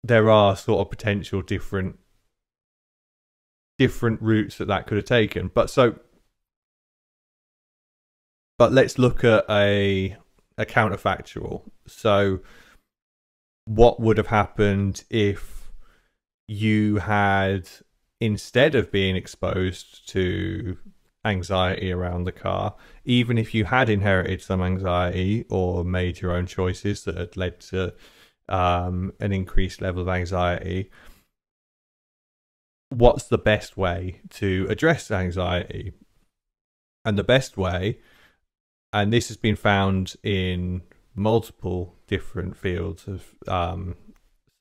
there are sort of potential different routes that could have taken. But let's look at a counterfactual. So what would have happened if you had, instead of being exposed to anxiety around the car, even if you had inherited some anxiety or made your own choices that had led to an increased level of anxiety, what's the best way to address anxiety? And the best way, and this has been found in multiple different fields of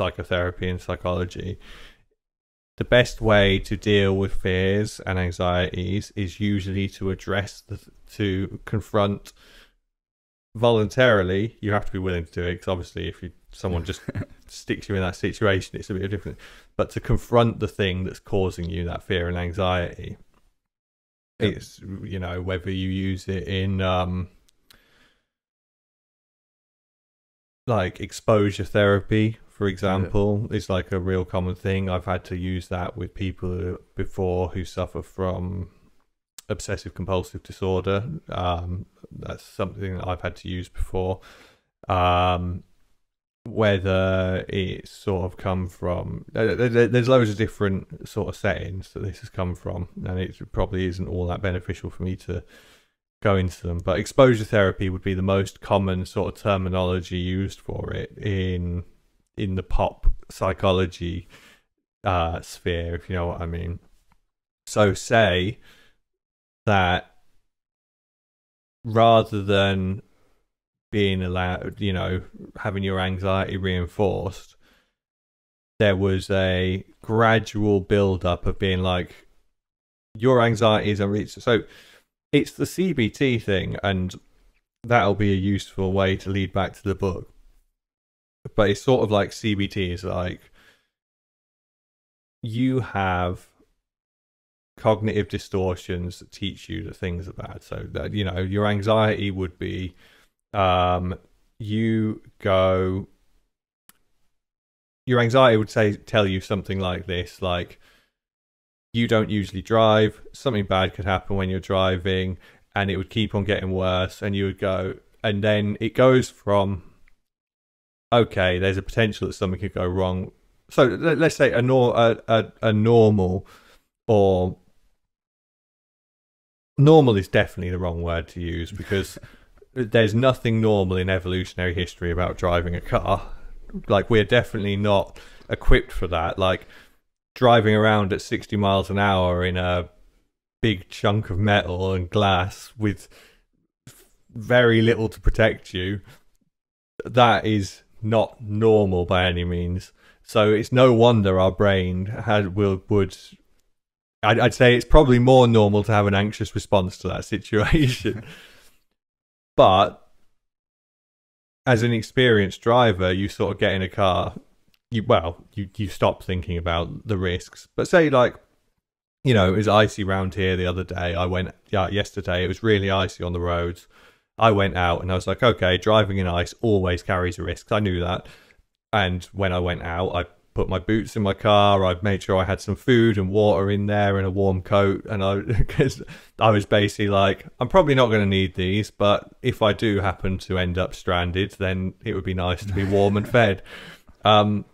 psychotherapy and psychology, the best way to deal with fears and anxieties is usually to to confront voluntarily. You have to be willing to do it, because obviously if someone just sticks you in that situation, it's a bit different. But to confront the thing that's causing you that fear and anxiety, it's, you know, whether you use it in like exposure therapy, for example, is like a real common thing. I've had to use that with people before who suffer from obsessive compulsive disorder. That's something that I've had to use before. Whether it's sort of come from, there's loads of different sort of settings that this has come from, and it probably isn't all that beneficial for me to go into them. But exposure therapy would be the most common sort of terminology used for it in the pop psychology sphere, if you know what I mean. So say that rather than being allowed, you know, having your anxiety reinforced, there was a gradual build up of being like, your anxiety is unreached. So it's the CBT thing, and that'll be a useful way to lead back to the book. But it's sort of like CBT is like, you have cognitive distortions that teach you that things are bad. So that, you know, your anxiety would be, your anxiety would tell you something like this, like, you don't usually drive, something bad could happen when you're driving, and it would keep on getting worse, and you would go, and then it goes from, okay, there's a potential that something could go wrong. So let's say a normal, or normal is definitely the wrong word to use, because there's nothing normal in evolutionary history about driving a car. Like, we're definitely not equipped for that. Like, driving around at 60 miles an hour in a big chunk of metal and glass with very little to protect you, that is not normal by any means. So it's no wonder our brain would I'd say it's probably more normal to have an anxious response to that situation. But as an experienced driver, you sort of get in a car, you stop thinking about the risks. But say, like, you know, it was icy round here the other day. Yesterday, it was really icy on the roads. I went out and I was like, okay, driving in ice always carries a risk. I knew that. And when I went out, I put my boots in my car. I made sure I had some food and water in there and a warm coat. And because I was basically like, I'm probably not going to need these, but if I do happen to end up stranded, then it would be nice to be warm and fed. But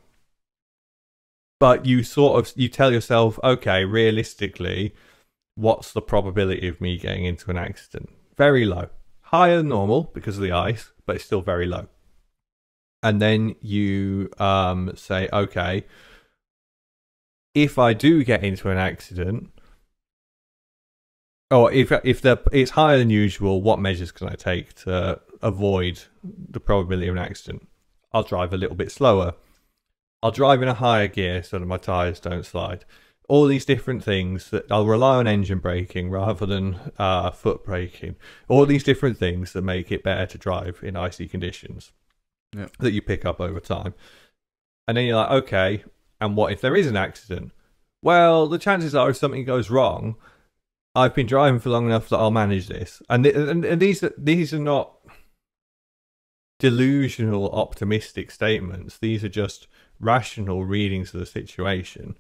you tell yourself, okay, realistically, what's the probability of me getting into an accident? Very low, higher than normal because of the ice, but it's still very low. And then you say, okay, if I do get into an accident, or if it's higher than usual, what measures can I take to avoid the probability of an accident? I'll drive a little bit slower. I'll drive in a higher gear so that my tyres don't slide. All these different things that I'll rely on engine braking rather than foot braking. All these different things that make it better to drive in icy conditions that you pick up over time. And then you're like, okay, and what if there is an accident? Well, the chances are if something goes wrong, I've been driving for long enough that I'll manage this. And these are not delusional, optimistic statements. These are just rational readings of the situation.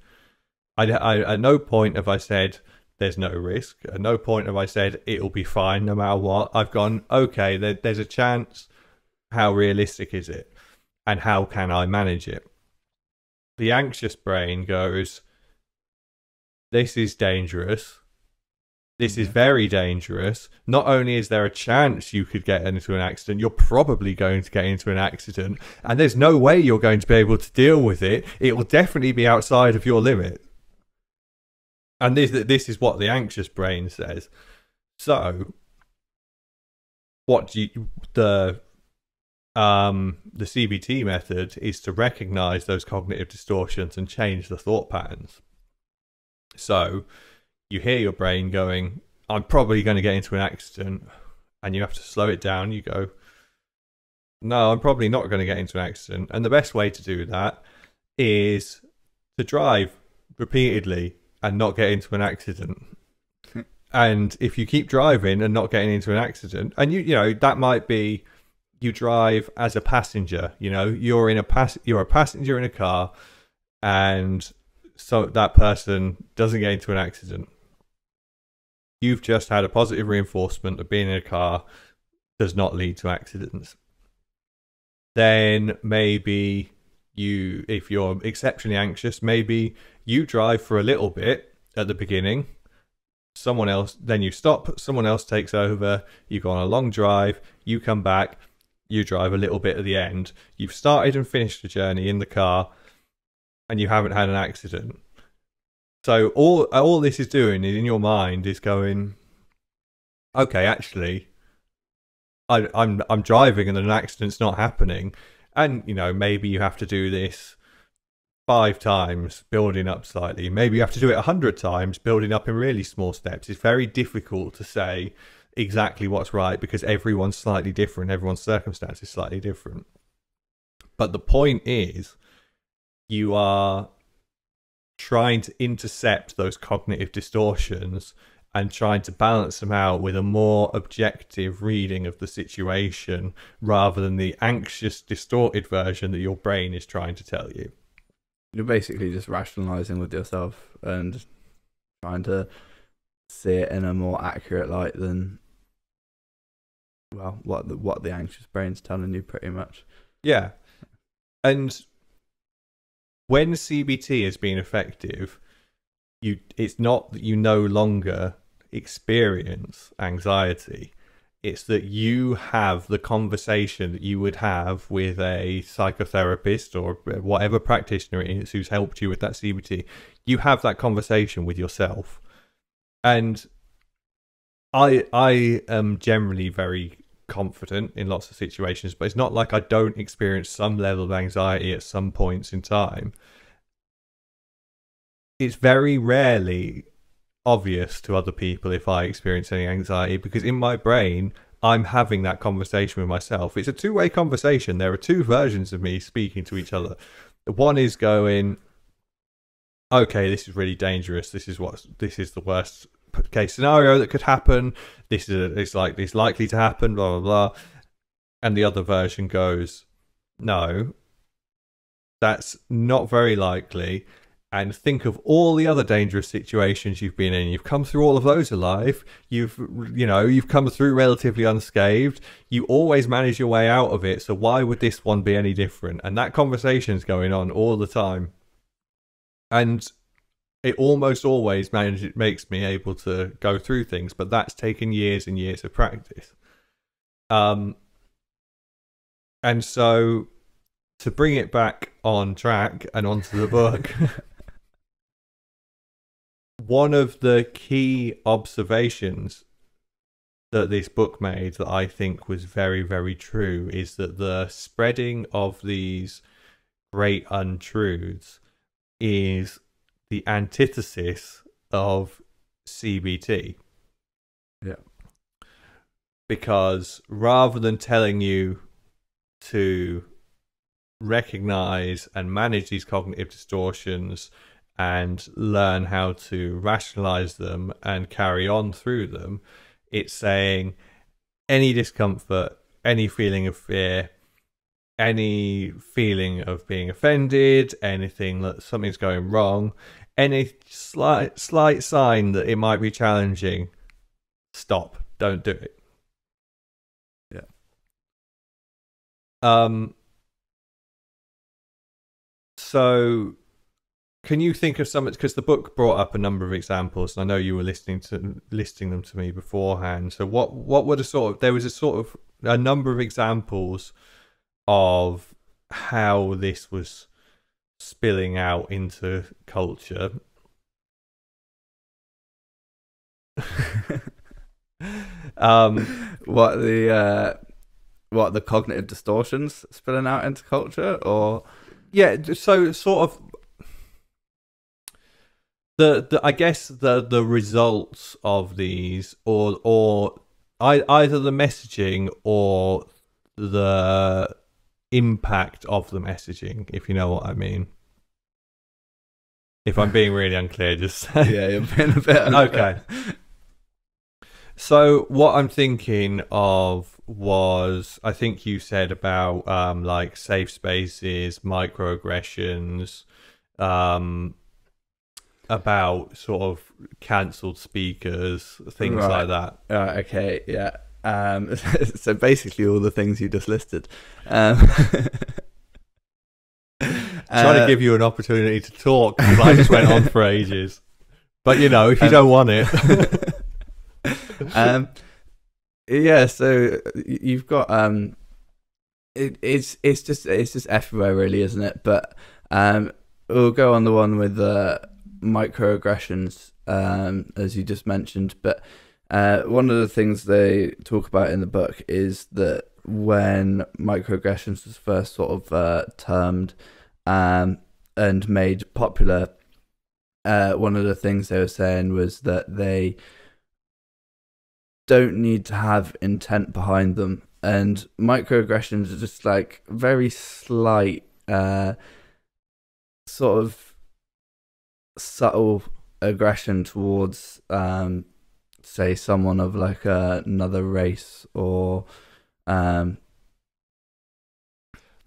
I at no point have I said there's no risk. At no point have I said it'll be fine no matter what. I've gone, okay, there's a chance. How realistic is it? And how can I manage it? The anxious brain goes, this is dangerous. This is very dangerous. Not only is there a chance you could get into an accident, you're probably going to get into an accident. And there's no way you're going to be able to deal with it. It will definitely be outside of your limit. And this is what the anxious brain says. So, the CBT method is to recognize those cognitive distortions and change the thought patterns. So, you hear your brain going, I'm probably going to get into an accident, and you have to slow it down. You go, no, I'm probably not going to get into an accident. And the best way to do that is to drive repeatedly and not get into an accident. And if you keep driving and not getting into an accident, and you know, that might be you drive as a passenger, you know, you're a passenger in a car, and so that person doesn't get into an accident. You've just had a positive reinforcement that being in a car does not lead to accidents. Then maybe if you're exceptionally anxious, maybe you drive for a little bit at the beginning, then you stop, someone else takes over, you go on a long drive, you come back, you drive a little bit at the end. You've started and finished the journey in the car, and you haven't had an accident. So all this is doing is in your mind is going, okay, actually, I'm driving and an accident's not happening, and you know, maybe you have to do this 5 times, building up slightly. Maybe you have to do it 100 times, building up in really small steps. It's very difficult to say exactly what's right because everyone's slightly different, everyone's circumstance is slightly different. But the point is, you are trying to intercept those cognitive distortions and trying to balance them out with a more objective reading of the situation rather than the anxious, distorted version that your brain is trying to tell you. You're basically just rationalizing with yourself and trying to see it in a more accurate light than, well, what the anxious brain's telling you, pretty much. Yeah. And when CBT has been effective, it's not that you no longer experience anxiety. It's that you have the conversation that you would have with a psychotherapist or whatever practitioner it is who's helped you with that CBT. You have that conversation with yourself. And I am generally very confident in lots of situations, but it's not like I don't experience some level of anxiety at some points in time. It's very rarely obvious to other people if I experience any anxiety, because in my brain I'm having that conversation with myself. It's a two-way conversation. There are two versions of me speaking to each other. One is going, okay, this is really dangerous, this is the worst case scenario that could happen, it's likely to happen, blah blah blah. And the other version goes, no, that's not very likely, and think of all the other dangerous situations you've been in. You've come through all of those alive. You've come through relatively unscathed. You always manage your way out of it. So why would this one be any different? And that conversation's going on all the time. And it almost always makes me able to go through things, but that's taken years and years of practice. And so to bring it back on track and onto the book, one of the key observations that this book made that I think was very, very true is that the spreading of these great untruths is the antithesis of CBT. Yeah. Because rather than telling you to recognize and manage these cognitive distortions and learn how to rationalize them and carry on through them, it's saying any discomfort, any feeling of fear, any feeling of being offended, anything that something's going wrong, any slight sign that it might be challenging, stop, don't do it. Yeah. So can you think of some, because the book brought up a number of examples, and I know you were listing them to me beforehand. So what were the sort of, there was a number of examples of how this was spilling out into culture. What the cognitive distortions spilling out into culture, or so sort of the I guess the results of these, or either the messaging or the impact of the messaging, if you know what I mean. If I'm being really unclear, just say. Yeah, you're being a bit unclear. Okay. So what I'm thinking of was, I think you said about like safe spaces, microaggressions, about sort of cancelled speakers, things like that. Okay, yeah. So basically all the things you just listed. Trying to give you an opportunity to talk, because I just went on for ages. But you know, if you don't want it. Yeah, so you've got it's just everywhere really, isn't it? But we'll go on the one with microaggressions, as you just mentioned. But one of the things they talk about in the book is that when microaggressions was first sort of termed and made popular, one of the things they were saying was that they don't need to have intent behind them, and microaggressions are just like very slight, sort of subtle aggression towards say someone of like another race or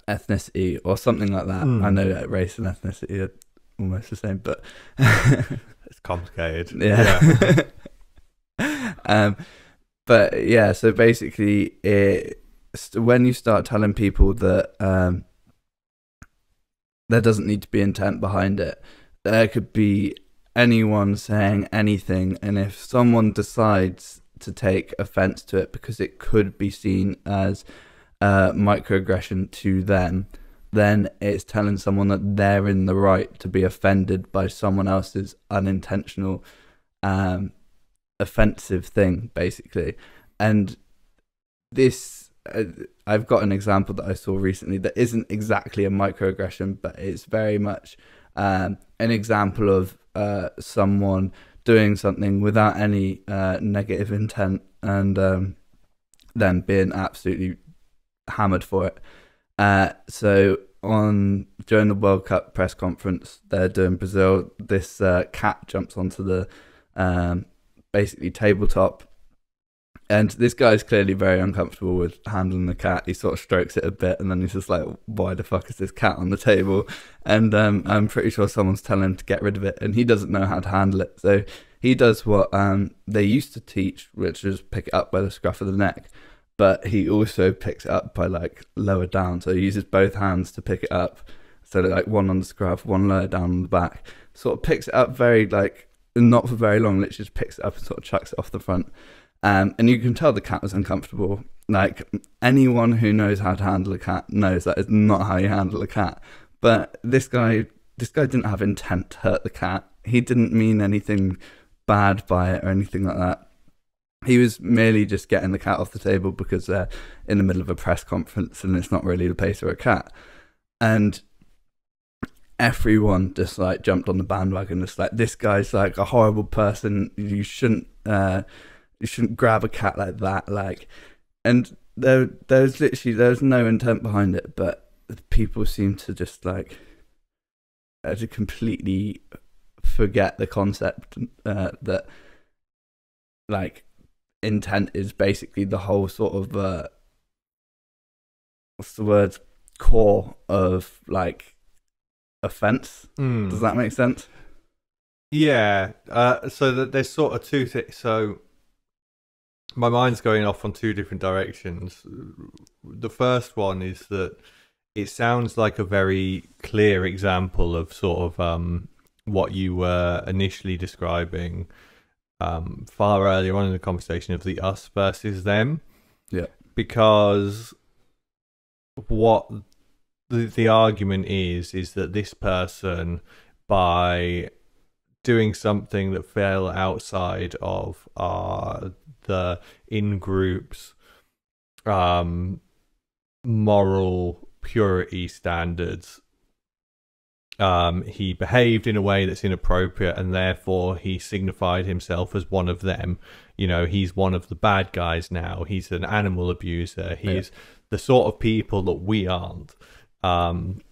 ethnicity or something like that. I know that race and ethnicity are almost the same, but it's complicated. Yeah. But yeah, so basically when you start telling people that there doesn't need to be intent behind it, there could be anyone saying anything, and if someone decides to take offense to it because it could be seen as microaggression to them, then it's telling someone that they're in the right to be offended by someone else's unintentional offensive thing, basically. And this I've got an example that I saw recently that isn't exactly a microaggression, but it's very much an example of someone doing something without any negative intent, and then being absolutely hammered for it. So during the World Cup press conference they're doing Brazil, this cat jumps onto the basically tabletop, and this guy's clearly very uncomfortable with handling the cat. He sort of strokes it a bit, and then he's just like, why the fuck is this cat on the table? And I'm pretty sure someone's telling him to get rid of it, and he doesn't know how to handle it. So he does what they used to teach, which is pick it up by the scruff of the neck, but he also picks it up by like lower down. So he uses both hands to pick it up, so like one on the scruff, one lower down on the back, sort of picks it up very like, not for very long, literally just picks it up and sort of chucks it off the front. And you can tell the cat was uncomfortable. Like, anyone who knows how to handle a cat knows that is not how you handle a cat. But this guy didn't have intent to hurt the cat. He didn't mean anything bad by it or anything like that. He was merely just getting the cat off the table because they're in the middle of a press conference and it's not really the place for a cat. And everyone just like jumped on the bandwagon. Just like, this guy's like a horrible person. You shouldn't grab a cat like that. Like, and there's no intent behind it, but people seem to just like to completely forget the concept that like intent is basically the whole sort of what's the word, core of like offense. Does that make sense? Yeah. So that there's sort of two things. So my mind's going off on two different directions. The first one is that it sounds like a very clear example of sort of what you were initially describing far earlier on in the conversation of the us versus them. Yeah. Because what the argument is that this person, by doing something that fell outside of the in-group's moral purity standards, he behaved in a way that's inappropriate, and therefore he signified himself as one of them. You know, he's one of the bad guys now. He's an animal abuser. He's the sort of people that we aren't. And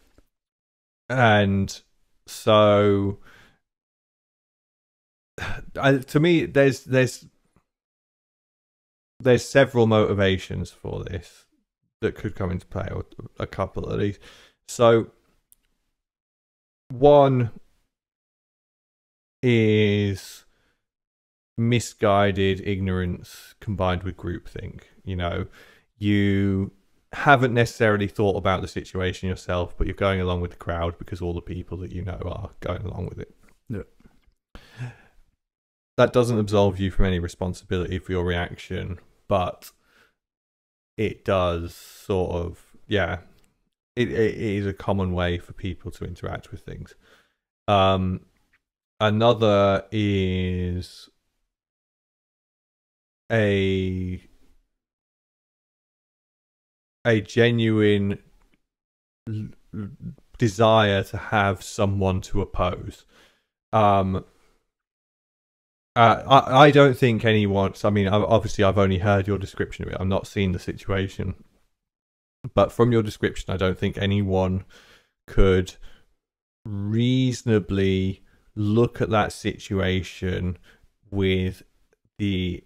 so to me, there's several motivations for this that could come into play, or a couple at least. So one is misguided ignorance combined with groupthink. You know, you haven't necessarily thought about the situation yourself, but you're going along with the crowd because all the people that you know are going along with it. Yeah. That doesn't absolve you from any responsibility for your reaction, but it does sort of, yeah, it is a common way for people to interact with things. Another is a genuine desire to have someone to oppose. I don't think anyone, I mean, obviously I've only heard your description of it. I've not seen the situation. But from your description, I don't think anyone could reasonably look at that situation with the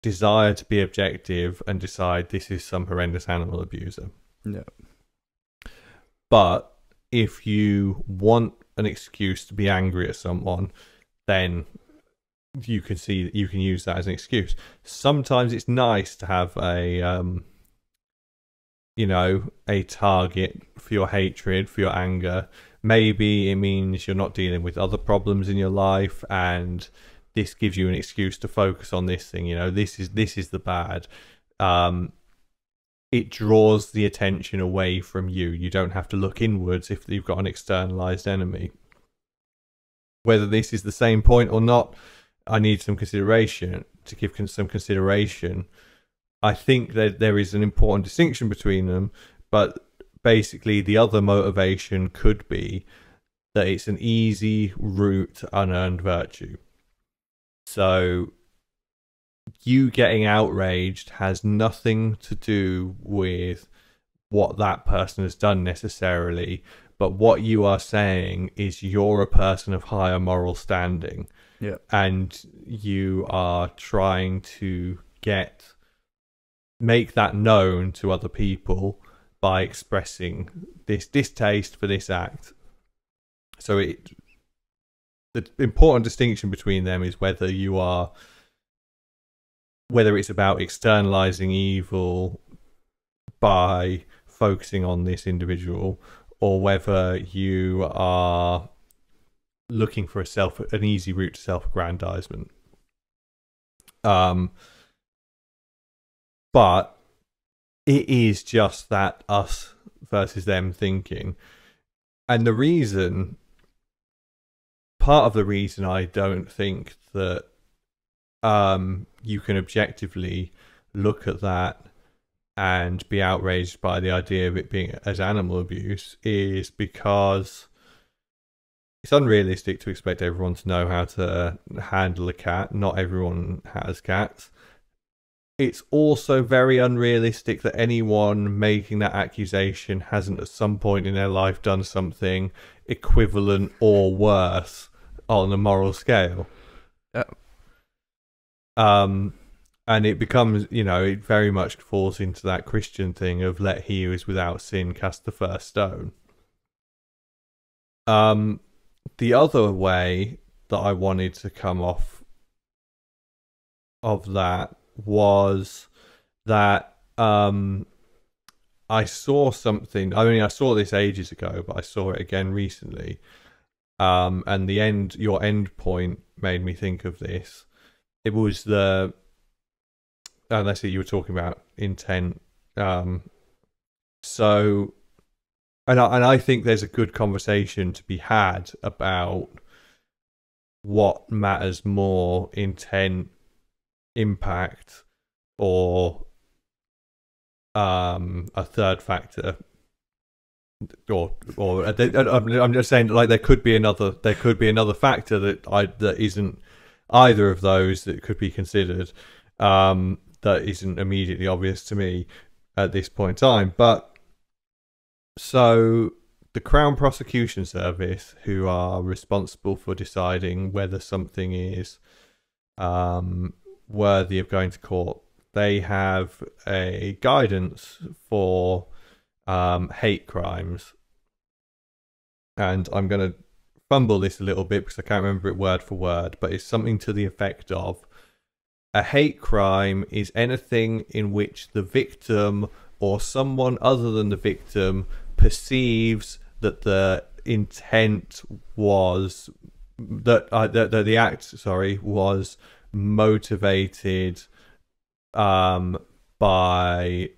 desire to be objective and decide this is some horrendous animal abuser. Yeah. But if you want an excuse to be angry at someone, then you can see that you can use that as an excuse. Sometimes it's nice to have a a target for your hatred, for your anger. Maybe it means you're not dealing with other problems in your life, and this gives you an excuse to focus on this thing. You know, this is the bad. It draws the attention away from you. You don't have to look inwards if you've got an externalized enemy. Whether this is the same point or not, I need some consideration to give some consideration. I think that there is an important distinction between them, but basically the other motivation could be that it's an easy route to unearned virtue. So you getting outraged has nothing to do with what that person has done necessarily, but what you are saying is you're a person of higher moral standing. Yeah. And you are trying to make that known to other people by expressing this distaste for this act. So the important distinction between them is whether it's about externalizing evil by focusing on this individual, or whether you are looking for an easy route to self-aggrandizement. But it is just that us versus them thinking. And part of the reason I don't think that you can objectively look at that and be outraged by the idea of it being as animal abuse is because it's unrealistic to expect everyone to know how to handle a cat. Not everyone has cats. It's also very unrealistic that anyone making that accusation hasn't at some point in their life done something equivalent or worse on a moral scale. Yeah. And it becomes, it very much falls into that Christian thing of let he who is without sin cast the first stone. The other way that I wanted to come off of that was that I saw something. I mean, I saw this ages ago, but I saw it again recently. And your end point made me think of this. It was that's it. You were talking about intent. So, and I think there's a good conversation to be had about what matters more: intent, impact, or a third factor. Or I'm just saying, like, there could be another factor that isn't either of those that could be considered. That isn't immediately obvious to me at this point in time. But so the Crown Prosecution Service, who are responsible for deciding whether something is worthy of going to court, they have a guidance for hate crimes. And I'm going to fumble this a little bit because I can't remember it word for word, but it's something to the effect of: a hate crime is anything in which the victim or someone other than the victim perceives that the intent was that the act was motivated by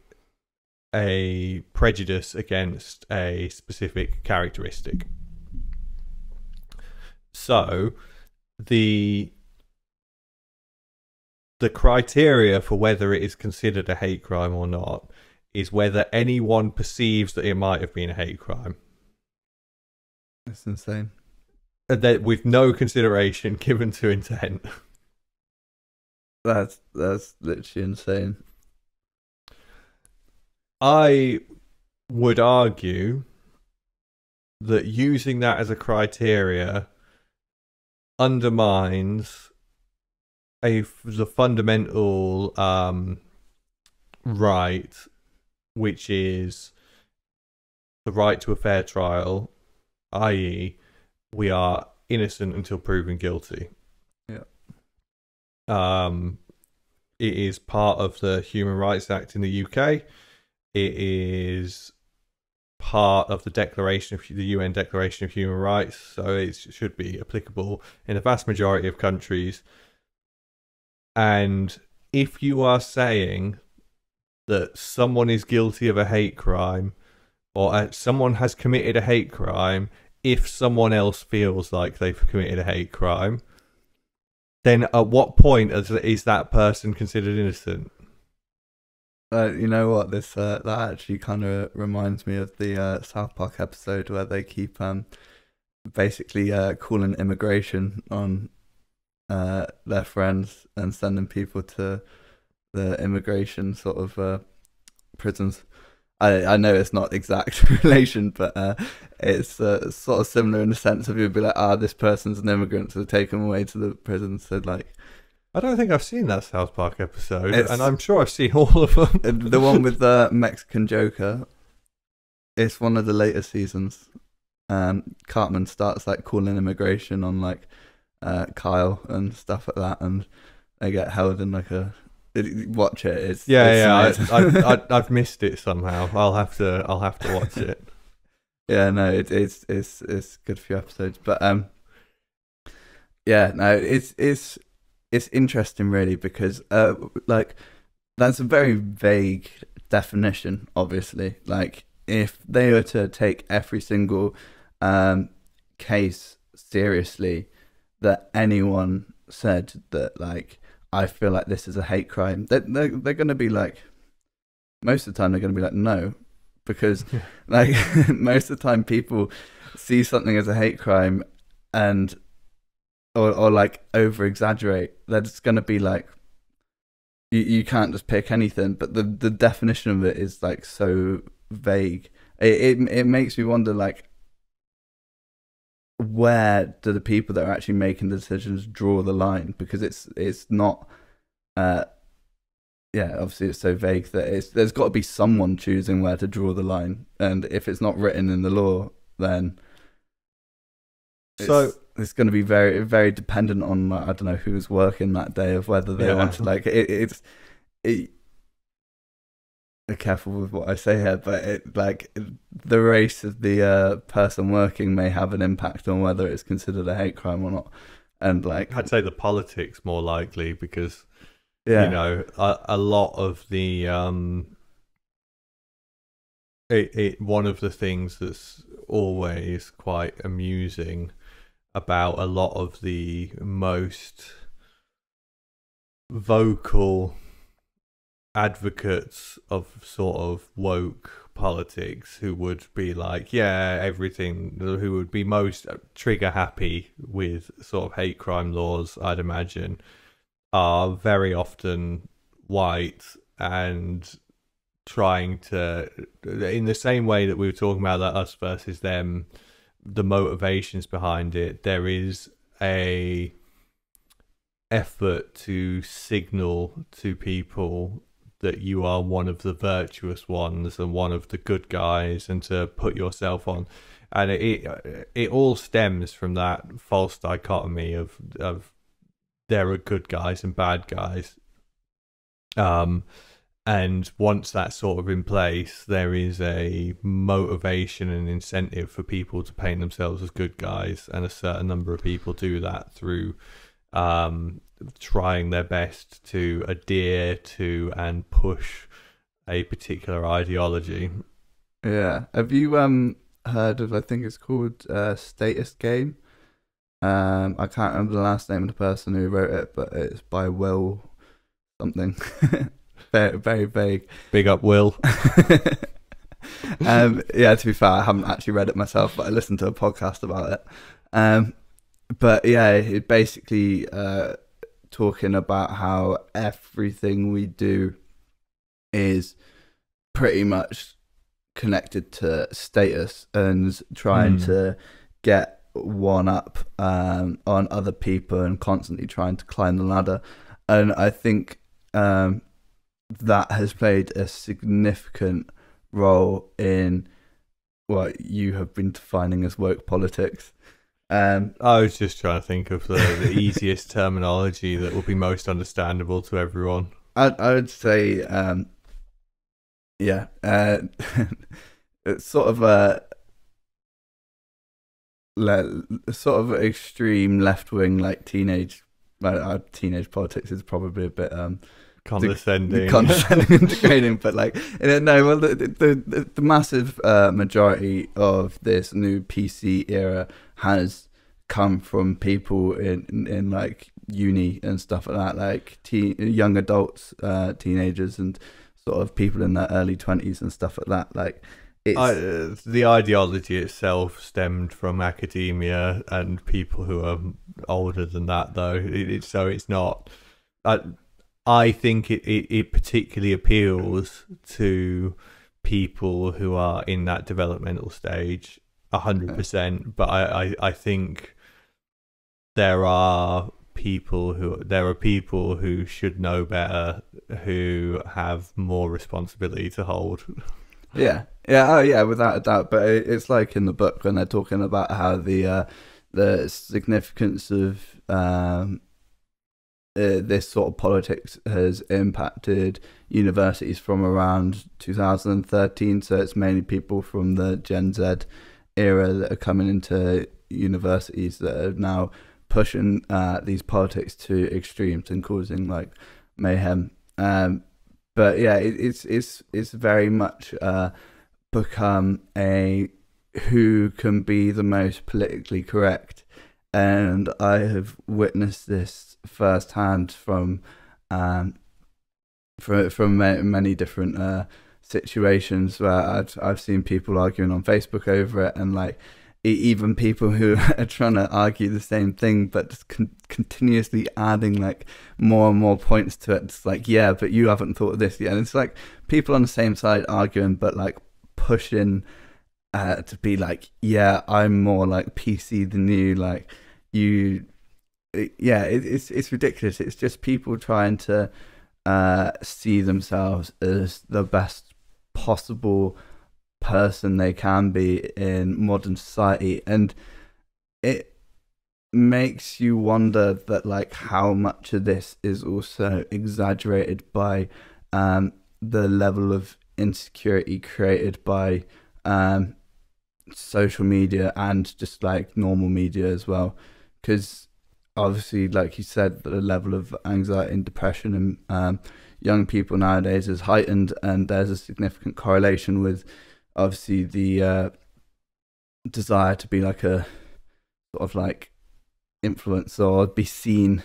a prejudice against a specific characteristic. So the criteria for whether it is considered a hate crime or not is whether anyone perceives that it might have been a hate crime. That's insane. And that with no consideration given to intent. That's literally insane. I would argue that using that as a criteria undermines the fundamental right, which is the right to a fair trial, i.e., we are innocent until proven guilty. Yeah. It is part of the Human Rights Act in the UK. It is part of the UN Declaration of Human Rights, so it should be applicable in the vast majority of countries. And if you are saying that someone is guilty of a hate crime, or someone has committed a hate crime if someone else feels like they've committed a hate crime, then at what point is that person considered innocent? You know what? That actually kind of reminds me of the South Park episode where they keep basically calling immigration on their friends and sending people to the immigration sort of prisons. I know it's not exact relation, but it's sort of similar in the sense of you'd be like, this person's an immigrant, so take them away to the prison. So like, I don't think I've seen that South Park episode, and I'm sure I've seen all of them. The one with the Mexican Joker, it's one of the later seasons. Cartman starts like calling immigration on like Kyle and stuff like that, and they get held in like a. Watch it. It's I've missed it somehow. I'll have to watch it. Yeah, no, it's a good few episodes, but yeah, no, it's interesting really because like that's a very vague definition, obviously. Like, if they were to take every single case seriously that anyone said that, like, I feel like this is a hate crime, they're going to be like, most of the time they're going to be like, no, because like most of the time people see something as a hate crime and or like over exaggerate. They're just going to be like, you can't just pick anything. But the definition of it is like so vague. It makes me wonder, like, where do the people that are actually making the decisions draw the line? Because it's not obviously it's so vague that there's got to be someone choosing where to draw the line, and if it's not written in the law, then it's going to be very, very dependent on, I don't know, who's working that day, of whether they want to, like, be careful with what I say here, but the race of the person working may have an impact on whether it's considered a hate crime or not. And like, I'd say the politics more likely, because you know, a lot of the one of the things that's always quite amusing about a lot of the most vocal advocates of sort of woke politics, who would be like, who would be most trigger happy with sort of hate crime laws, I'd imagine, are very often white, and trying to, in the same way that we were talking about that us versus them, the motivations behind it, there is a effort to signal to people that you are one of the virtuous ones and one of the good guys, and to put yourself on. And it all stems from that false dichotomy of there are good guys and bad guys. And once that's sort of in place, there is a motivation and incentive for people to paint themselves as good guys, and a certain number of people do that through trying their best to adhere to and push a particular ideology. Yeah. Have you heard of, I think it's called Status Game? I can't remember the last name of the person who wrote it, but it's by Will something. Very, very vague. Big up, Will. Yeah, to be fair, I haven't actually read it myself, but I listened to a podcast about it. But yeah, it basically talking about how everything we do is pretty much connected to status, and trying to get one up on other people, and constantly trying to climb the ladder. And I think that has played a significant role in what you have been defining as woke politics. I was just trying to think of the easiest terminology that will be most understandable to everyone. I would say, it's sort of a sort of extreme left-wing, like teenage politics is probably a bit condescending and degrading, but like, no, well, the massive majority of this new PC era has come from people in like uni and stuff like that, like young adults, teenagers, and sort of people in their early 20s and stuff like that. Like, the ideology itself stemmed from academia and people who are older than that, though. So it's not. I think it particularly appeals to people who are in that developmental stage, 100%. But I think there are people who should know better, who have more responsibility to hold. Yeah, without a doubt. But it's like in the book when they're talking about how the significance of this sort of politics has impacted universities from around 2013. So it's mainly people from the Gen Z era that are coming into universities that are now pushing these politics to extremes and causing like mayhem. But yeah, it's very much become a who can be the most politically correct, and I have witnessed this firsthand from many different situations where I've seen people arguing on Facebook over it, and like even people who are trying to argue the same thing but just continuously adding like more and more points to it. It's like, yeah, but you haven't thought of this yet. And it's like people on the same side arguing but like pushing to be like, yeah, I'm more like PC than you, like you. It's ridiculous. It's just people trying to see themselves as the best possible person they can be in modern society, and it makes you wonder that like how much of this is also exaggerated by the level of insecurity created by social media and just like normal media as well, because obviously, like you said, the level of anxiety and depression in young people nowadays is heightened, and there's a significant correlation with obviously the desire to be like a sort of like influencer or be seen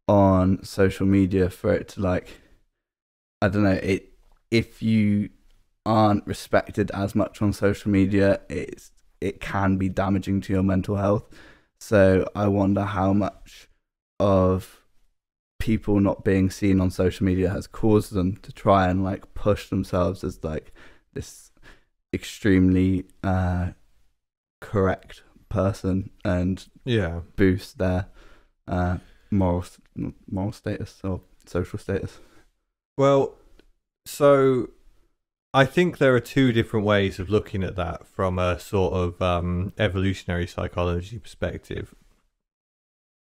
on social media, for it to like, I don't know, if you aren't respected as much on social media, it can be damaging to your mental health. So I wonder how much of people not being seen on social media has caused them to try and like push themselves as like this extremely correct person and boost their moral status or social status. Well, so I think there are two different ways of looking at that from a sort of evolutionary psychology perspective.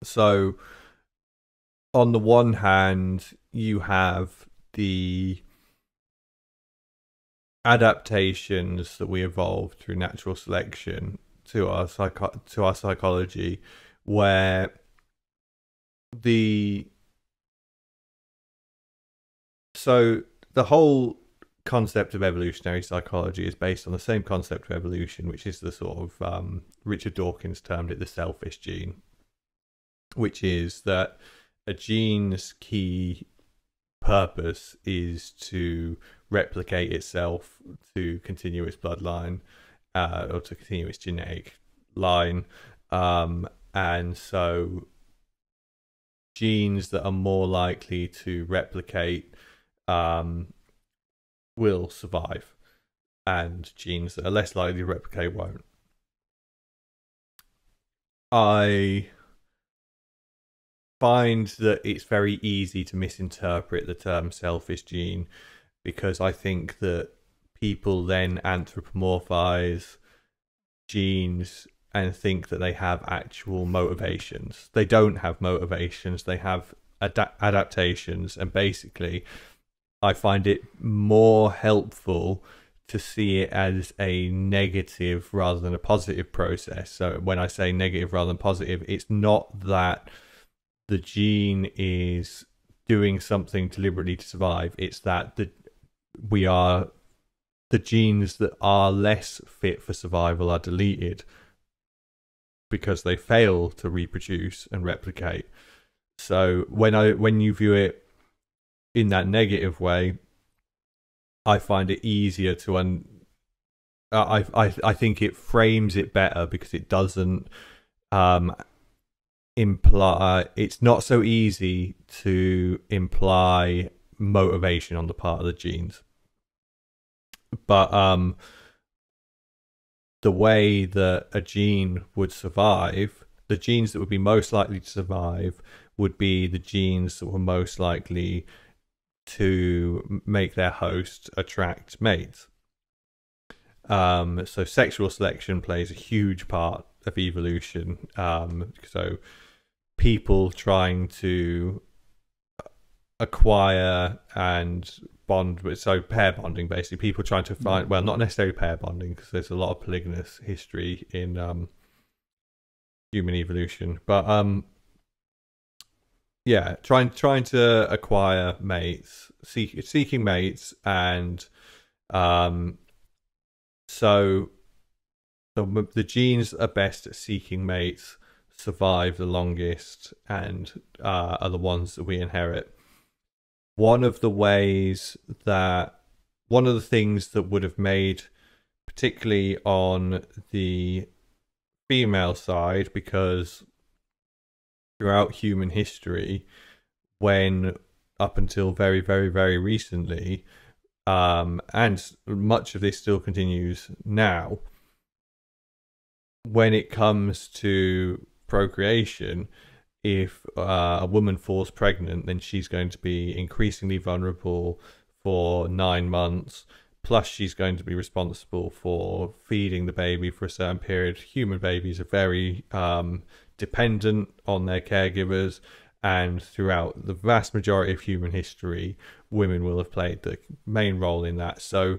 So on the one hand, you have the adaptations that we evolved through natural selection to our psychology, where the whole concept of evolutionary psychology is based on the same concept of evolution, which is the sort of Richard Dawkins termed it the selfish gene, which is that a gene's key purpose is to replicate itself, to continue its bloodline, or to continue its genetic line, and so genes that are more likely to replicate will survive, and genes that are less likely to replicate won't. I find that it's very easy to misinterpret the term selfish gene, because I think that people then anthropomorphize genes and think that they have actual motivations. They don't have motivations, they have adaptations, and basically I find it more helpful to see it as a negative rather than a positive process. So when I say negative rather than positive, it's not that the gene is doing something deliberately to survive. It's that the genes that are less fit for survival are deleted because they fail to reproduce and replicate. So when you view it in that negative way, I find it easier to I think it frames it better, because it doesn't imply, it's not so easy to imply motivation on the part of the genes. But the way that a gene would survive, the genes that would be most likely to survive would be the genes that were most likely to make their host attract mates. So sexual selection plays a huge part of evolution. So people trying to acquire and bond with, so pair bonding, basically people trying to find, well, not necessarily pair bonding, because there's a lot of polygynous history in human evolution, but yeah, trying to acquire mates, seeking mates, and um, so the genes are best at seeking mates, survive the longest, and are the ones that we inherit. One of the things that would have made, particularly on the female side, because throughout human history, when up until very, very, very recently, and much of this still continues now, when it comes to procreation, if a woman falls pregnant, then she's going to be increasingly vulnerable for 9 months. Plus, she's going to be responsible for feeding the baby for a certain period. Human babies are very dependent on their caregivers, and throughout the vast majority of human history, women will have played the main role in that. So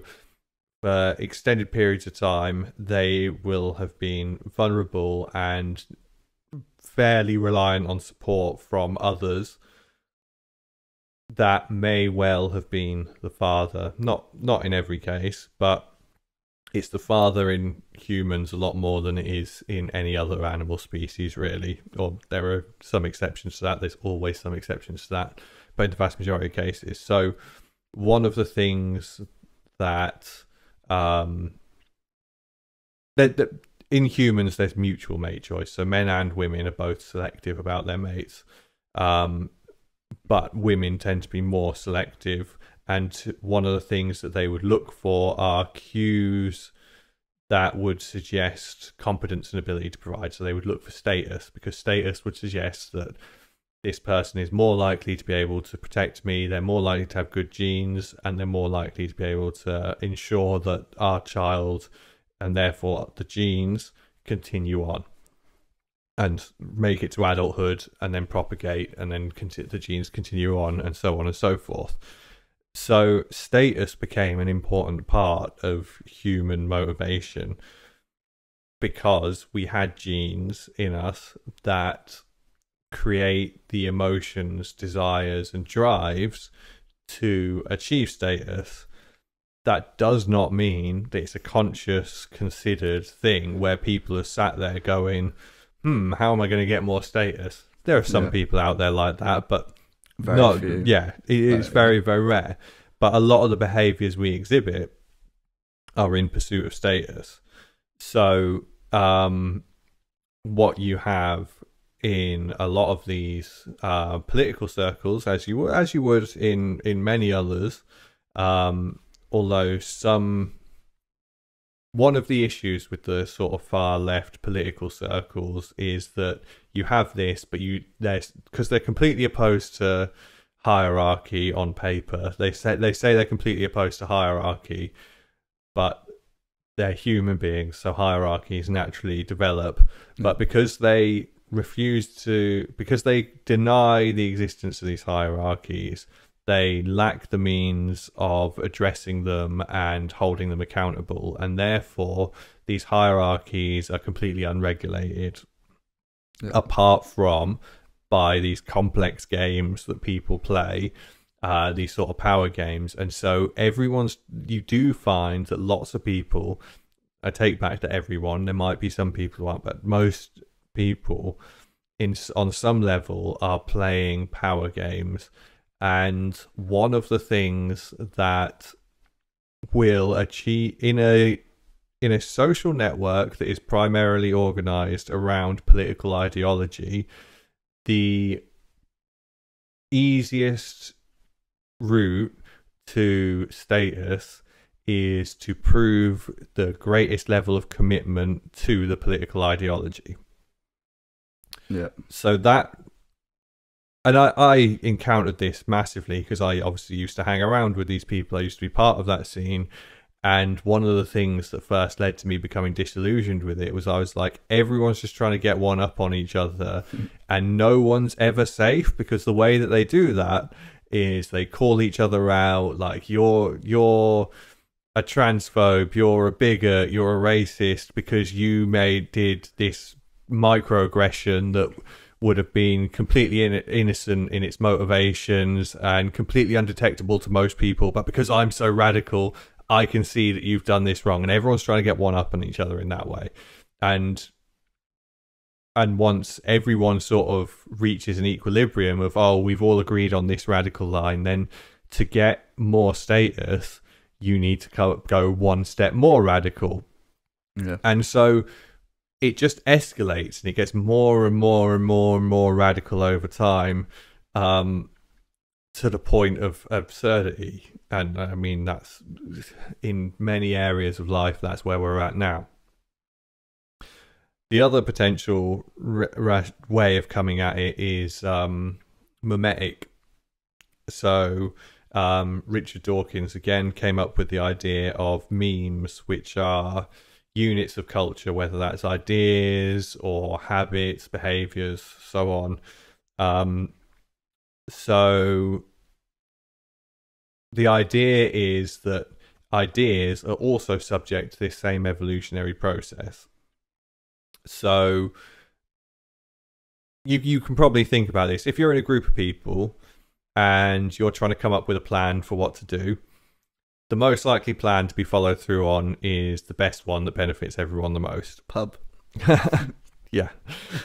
for extended periods of time, they will have been vulnerable and fairly reliant on support from others that may well have been the father. Not in every case, but it's the father in humans a lot more than it is in any other animal species, really. Or there are some exceptions to that. There's always some exceptions to that, but in the vast majority of cases. So one of the things that in humans, there's mutual mate choice. So men and women are both selective about their mates. But women tend to be more selective. And one of the things that they would look for are cues that would suggest competence and ability to provide. So they would look for status, because status would suggest that this person is more likely to be able to protect me, they're more likely to have good genes, and they're more likely to be able to ensure that our child, and therefore the genes, continue on and make it to adulthood and then propagate, and then the genes continue on, and so on and so forth. So status became an important part of human motivation because we had genes in us that create the emotions, desires, and drives to achieve status. That does not mean that it's a conscious, considered thing where people are sat there going, how am I going to get more status? There are some people out there like that, but very few. Yeah, it's very, very rare. But a lot of the behaviors we exhibit are in pursuit of status. So what you have in a lot of these political circles, as you would in many others, although one of the issues with the sort of far left political circles is that you have this, but because they're completely opposed to hierarchy on paper. They say they're completely opposed to hierarchy, but they're human beings, so hierarchies naturally develop. But because they because they deny the existence of these hierarchies, they lack the means of addressing them and holding them accountable, and therefore these hierarchies are completely unregulated, apart from by these complex games that people play, these sort of power games. And so you do find that lots of people, I take back to everyone, there might be some people who aren't, but most people on some level are playing power games. And one of the things that will achieve in a social network that is primarily organized around political ideology, the easiest route to status is to prove the greatest level of commitment to the political ideology. Yeah. So that, and I encountered this massively because I obviously used to hang around with these people. I used to be part of that scene. And one of the things that first led to me becoming disillusioned with it was I was like, everyone's just trying to get one up on each other and no one's ever safe, because the way that they do that is they call each other out, like, you're a transphobe, you're a bigot, you're a racist because you did this microaggression that would have been completely innocent in its motivations and completely undetectable to most people, but because I'm so radical, I can see that you've done this wrong, and everyone's trying to get one up on each other in that way. And once everyone sort of reaches an equilibrium of, oh, we've all agreed on this radical line, then to get more status, you need to go one step more radical. Yeah. And so it just escalates, and it gets more and more and more and more radical over time, to the point of absurdity. And I mean, that's in many areas of life, that's where we're at now. The other potential way of coming at it is mimetic. So Richard Dawkins again came up with the idea of memes, which are units of culture, whether that's ideas or habits, behaviors, so on. So the idea is that ideas are also subject to this same evolutionary process. So you can probably think about this. If you're in a group of people and you're trying to come up with a plan for what to do, the most likely plan to be followed through on is the best one that benefits everyone the most. Pub. Yeah,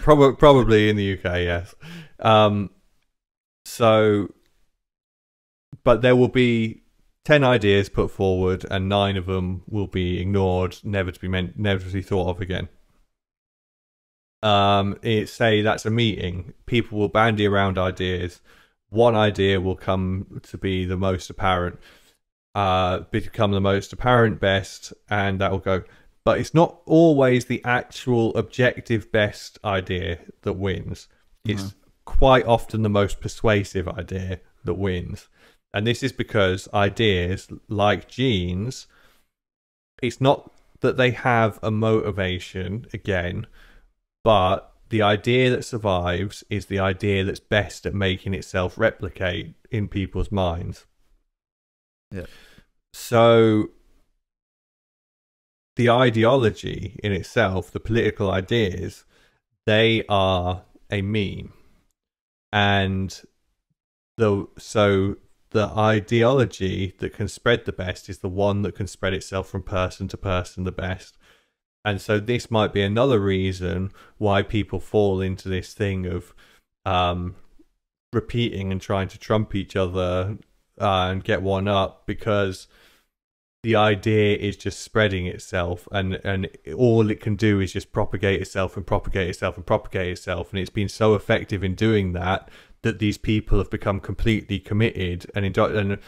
probably in the UK, yes. But there will be 10 ideas put forward, and 9 of them will be ignored, never to be thought of again. Say that's a meeting. People will bandy around ideas. One idea will come to be the most apparent. Become the most apparent best, and that will go. But it's not always the actual objective best idea that wins. It's quite often the most persuasive idea that wins. And this is because ideas, like genes, it's not that they have a motivation, again, but the idea that survives is the idea that's best at making itself replicate in people's minds. Yeah. So the ideology in itself, the political ideas, they are a meme. And the ideology that can spread the best is the one that can spread itself from person to person the best. And so this might be another reason why people fall into this thing of repeating and trying to trump each other and get one up, because the idea is just spreading itself, and all it can do is just propagate itself and propagate itself and propagate itself. And it's been so effective in doing that these people have become completely committed, and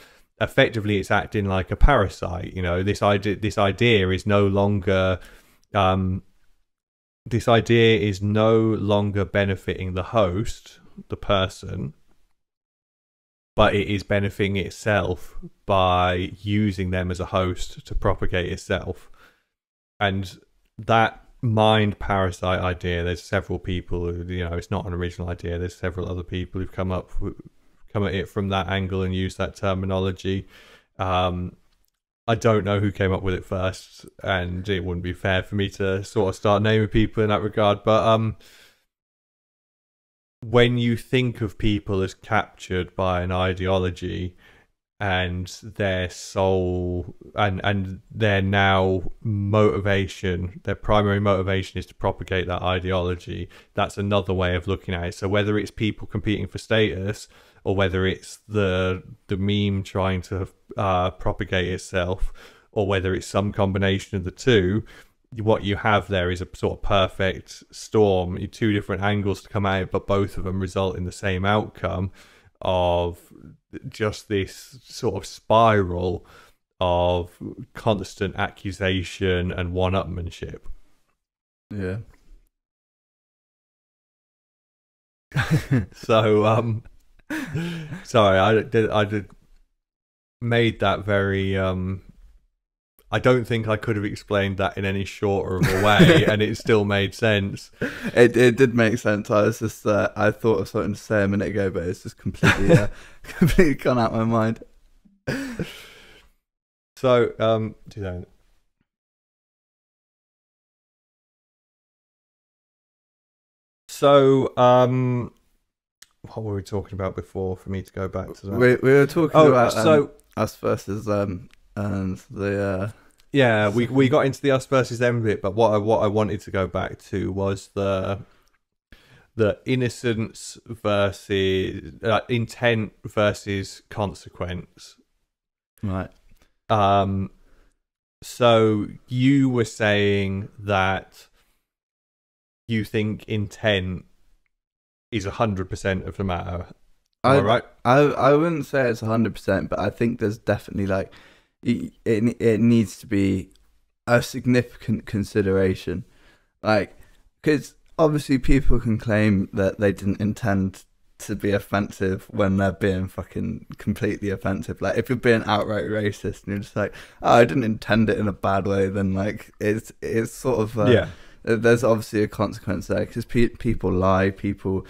effectively it's acting like a parasite. You know, this idea is no longer benefiting the host, the person, but it is benefiting itself by using them as a host to propagate itself. And that mind parasite idea, there's several people who, it's not an original idea. There's several other people who've come at it from that angle and used that terminology. I don't know who came up with it first, and it wouldn't be fair for me to sort of start naming people in that regard. But when you think of people as captured by an ideology, and their soul and their primary motivation is to propagate that ideology, that's another way of looking at it. So whether it's people competing for status, or whether it's the meme trying to propagate itself, or whether it's some combination of the two, what you have there is a sort of perfect storm. Two different angles to come at it, but both of them result in the same outcome of just this sort of spiral of constant accusation and one-upmanship. Yeah. So sorry, I did made that very I don't think I could have explained that in any shorter of a way, and it still made sense. It did make sense. I was just I thought of something to say a minute ago, but it's just completely completely gone out of my mind. So So, what were we talking about before for me to go back to that? We were talking about us versus them and the yeah, we got into the us versus them bit, but what I wanted to go back to was the innocence versus intent versus consequence. Right. So you were saying that you think intent is 100% of the matter. Am I right? I wouldn't say it's 100%, but I think there's definitely like it needs to be a significant consideration, like, because obviously people can claim that they didn't intend to be offensive when they're being fucking completely offensive. Like, if you're being outright racist and you're just like, oh, I didn't intend it in a bad way, then like it's sort of yeah. There's obviously a consequence there, because people lie. People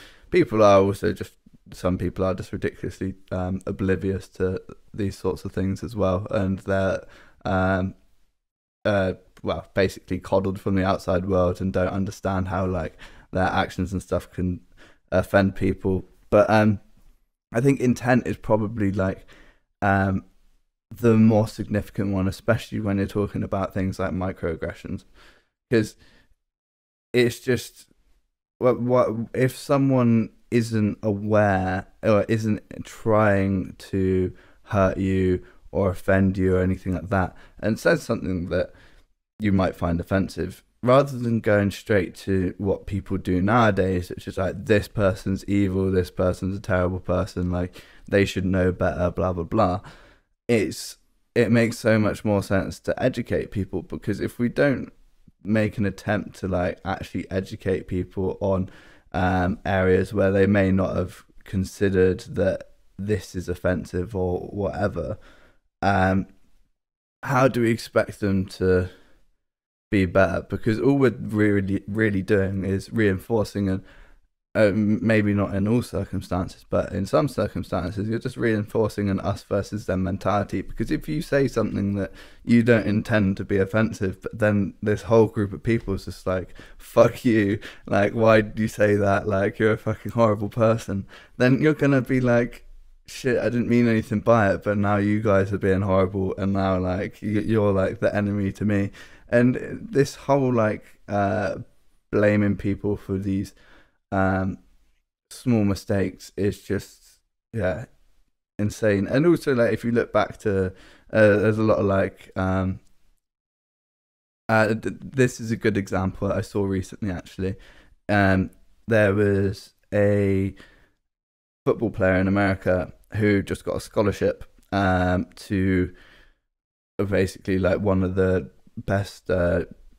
are also just, some people are just ridiculously oblivious to these sorts of things as well, and they're well, basically coddled from the outside world and don't understand how like their actions and stuff can offend people. But I think intent is probably like the more significant one, especially when you're talking about things like microaggressions, because it's just what if someone isn't aware or isn't trying to hurt you or offend you or anything like that, and says something that you might find offensive, rather than going straight to what people do nowadays, which is like, this person's evil, this person's a terrible person, like they should know better, blah blah blah. It makes so much more sense to educate people, because if we don't make an attempt to like actually educate people on areas where they may not have considered that this is offensive or whatever, how do we expect them to be better? Because all we're really doing is reinforcing, and maybe not in all circumstances, but in some circumstances, you're just reinforcing an us versus them mentality. Because if you say something that you don't intend to be offensive, but then this whole group of people is just like, fuck you, like, why did you say that, like, you're a fucking horrible person, then you're gonna be like, shit, I didn't mean anything by it, but now you guys are being horrible, and now like you're like the enemy to me. And this whole like blaming people for these small mistakes is just, yeah, insane. And also, like, if you look back to there's a lot of like this is a good example I saw recently, actually. There was a football player in America who just got a scholarship to basically like one of the best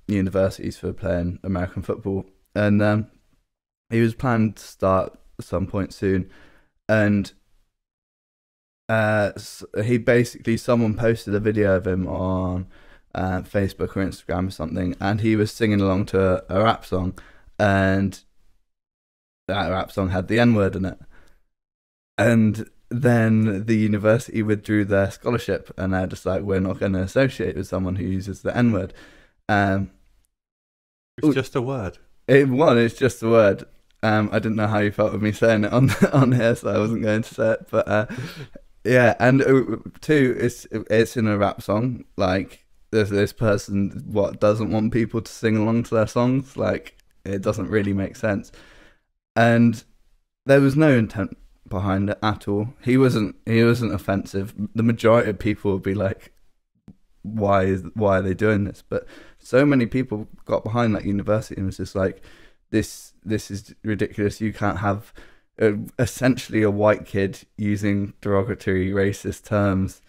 universities for playing American football, and he was planning to start at some point soon, and he basically, someone posted a video of him on Facebook or Instagram or something, and he was singing along to a rap song, and that rap song had the N-word in it, and then the university withdrew their scholarship, and they're just like, we're not going to associate with someone who uses the N-word. It's just a word. It's just a word. I didn't know how you felt with me saying it on here, so I wasn't going to say it. But yeah, and two, it's in a rap song. Like, there's this person doesn't want people to sing along to their songs. Like, it doesn't really make sense. And there was no intent behind it at all. He wasn't offensive. The majority of people would be like, why are they doing this? But so many people got behind that university and was just like, this is ridiculous. You can't have essentially a white kid using derogatory racist terms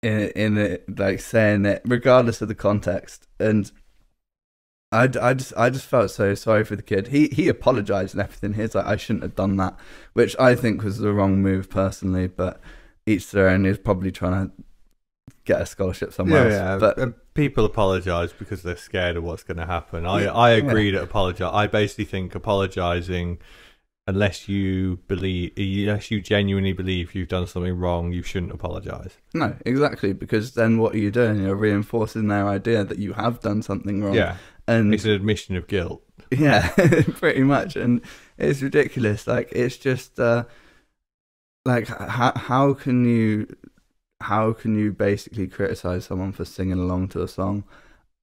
in it, like saying it regardless of the context. And I just felt so sorry for the kid. He apologized and everything. He's like, I shouldn't have done that, which I think was the wrong move personally, but each their own. He's probably trying to get a scholarship somewhere else. Yeah, but people apologize because they're scared of what's going to happen. I agree to apologize. I basically think apologizing, unless you genuinely believe you've done something wrong, you shouldn't apologize. No, exactly, because then what are you doing? You're reinforcing their idea that you have done something wrong. Yeah. And it's an admission of guilt. yeah, pretty much. And it's ridiculous. Like, it's just like how can you basically criticize someone for singing along to a song?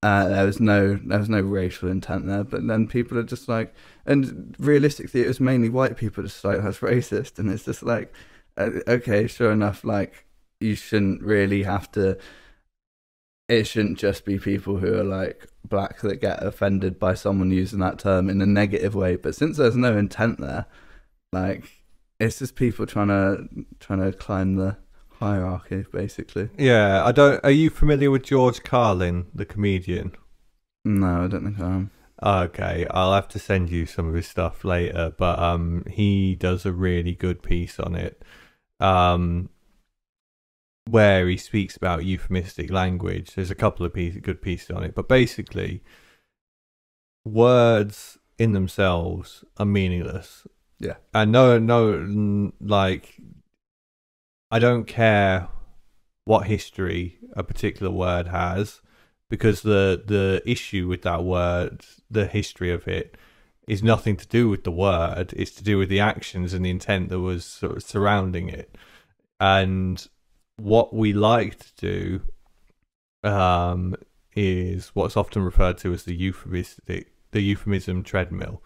There was no racial intent there, but then people are just like, and realistically, it was mainly white people just like, that's racist, and it's just like, okay, sure enough, like, you shouldn't really have to. It shouldn't just be people who are like black that get offended by someone using that term in a negative way. But since there's no intent there, like, it's just people trying to climb the hierarchy, basically. Yeah, I don't. Are you familiar with George Carlin, the comedian? No, I don't think I am. Okay, I'll have to send you some of his stuff later, but he does a really good piece on it, where he speaks about euphemistic language. There's a couple of good pieces on it, but basically, words in themselves are meaningless. Yeah, and no, like, I don't care what history a particular word has, because the issue with that word, the history of it, is nothing to do with the word. It's to do with the actions and the intent that was sort of surrounding it. And what we like to do is what's often referred to as the euphemism treadmill,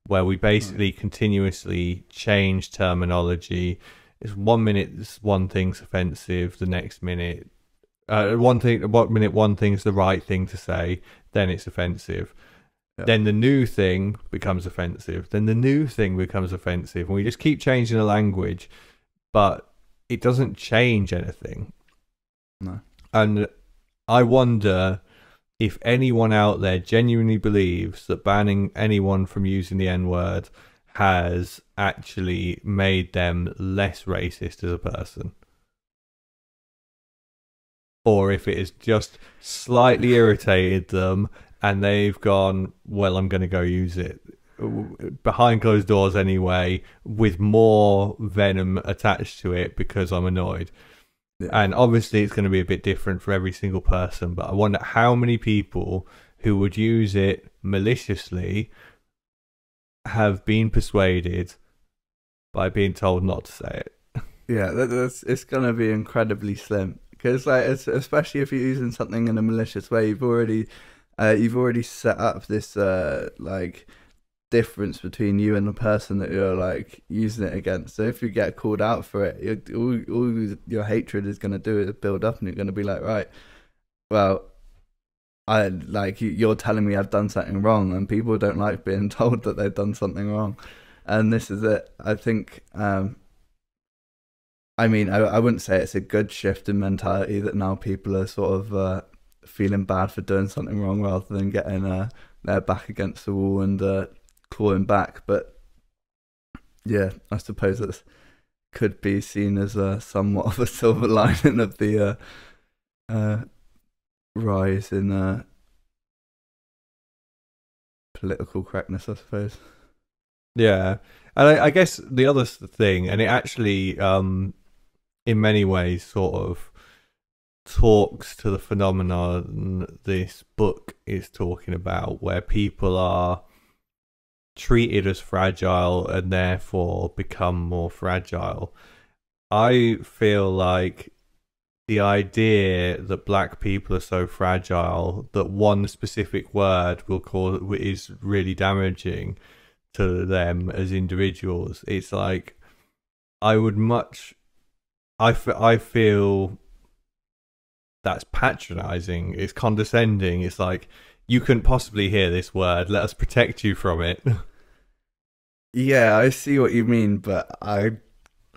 where we basically continuously change terminology. It's 1 minute one thing's offensive, the next minute one thing's the right thing to say, then it's offensive. Yeah. Then the new thing becomes offensive. Then the new thing becomes offensive, and we just keep changing the language, but it doesn't change anything. No. And I wonder if anyone out there genuinely believes that banning anyone from using the N-word has actually made them less racist as a person, or if it has just slightly irritated them and they've gone, well, I'm going to go use it behind closed doors anyway, with more venom attached to it because I'm annoyed. Yeah. And obviously it's going to be a bit different for every single person, but I wonder how many people who would use it maliciously have been persuaded by being told not to say it. Yeah, it's going to be incredibly slim, because like, especially if you're using something in a malicious way, you've already set up this like difference between you and the person that you're like using it against. So if you get called out for it, all your hatred is going to do is build up, and you're going to be like, right, well, I like, you're telling me I've done something wrong, and people don't like being told that they've done something wrong, and this is it. I think I mean, I wouldn't say it's a good shift in mentality that now people are sort of feeling bad for doing something wrong rather than getting their back against the wall and clawing back. But yeah, I suppose it could be seen as somewhat of a silver lining of the rise in political correctness, I suppose. Yeah, and I guess the other thing, and it actually in many ways sort of talks to the phenomenon this book is talking about, where people are treated as fragile and therefore become more fragile. I feel like the idea that black people are so fragile that one specific word will cause is really damaging to them as individuals. It's like, I feel that's patronizing. It's condescending. It's like, you couldn't possibly hear this word, let us protect you from it. Yeah, I see what you mean, but I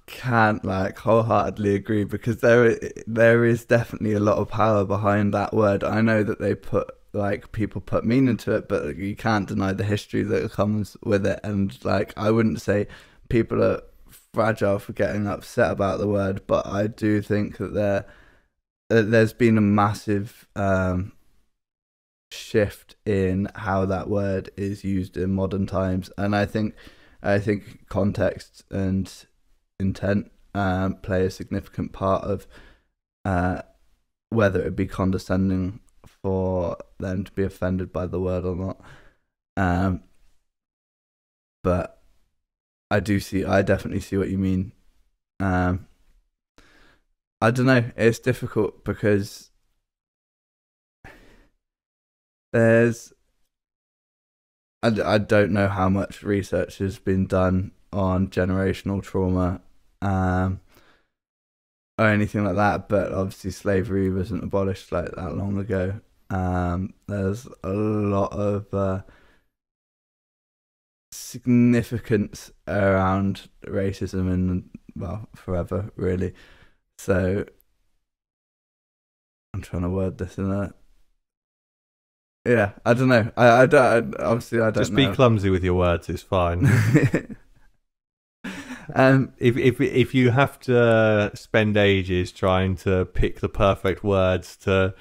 can't like wholeheartedly agree, because there is definitely a lot of power behind that word. I know that they people put meaning to it, but you can't deny the history that comes with it. And like, I wouldn't say people are fragile for getting upset about the word, but I do think that there's been a massive shift in how that word is used in modern times, and I think context and intent play a significant part of whether it be condescending for them to be offended by the word or not. But I definitely see what you mean. I don't know. It's difficult because I don't know how much research has been done on generational trauma or anything like that, but obviously slavery wasn't abolished like that long ago. There's a lot of significance around racism and, well, forever, really. So I'm trying to word this in a... Yeah, I don't know. I don't know. Just be clumsy with your words. It's fine. If you have to spend ages trying to pick the perfect words to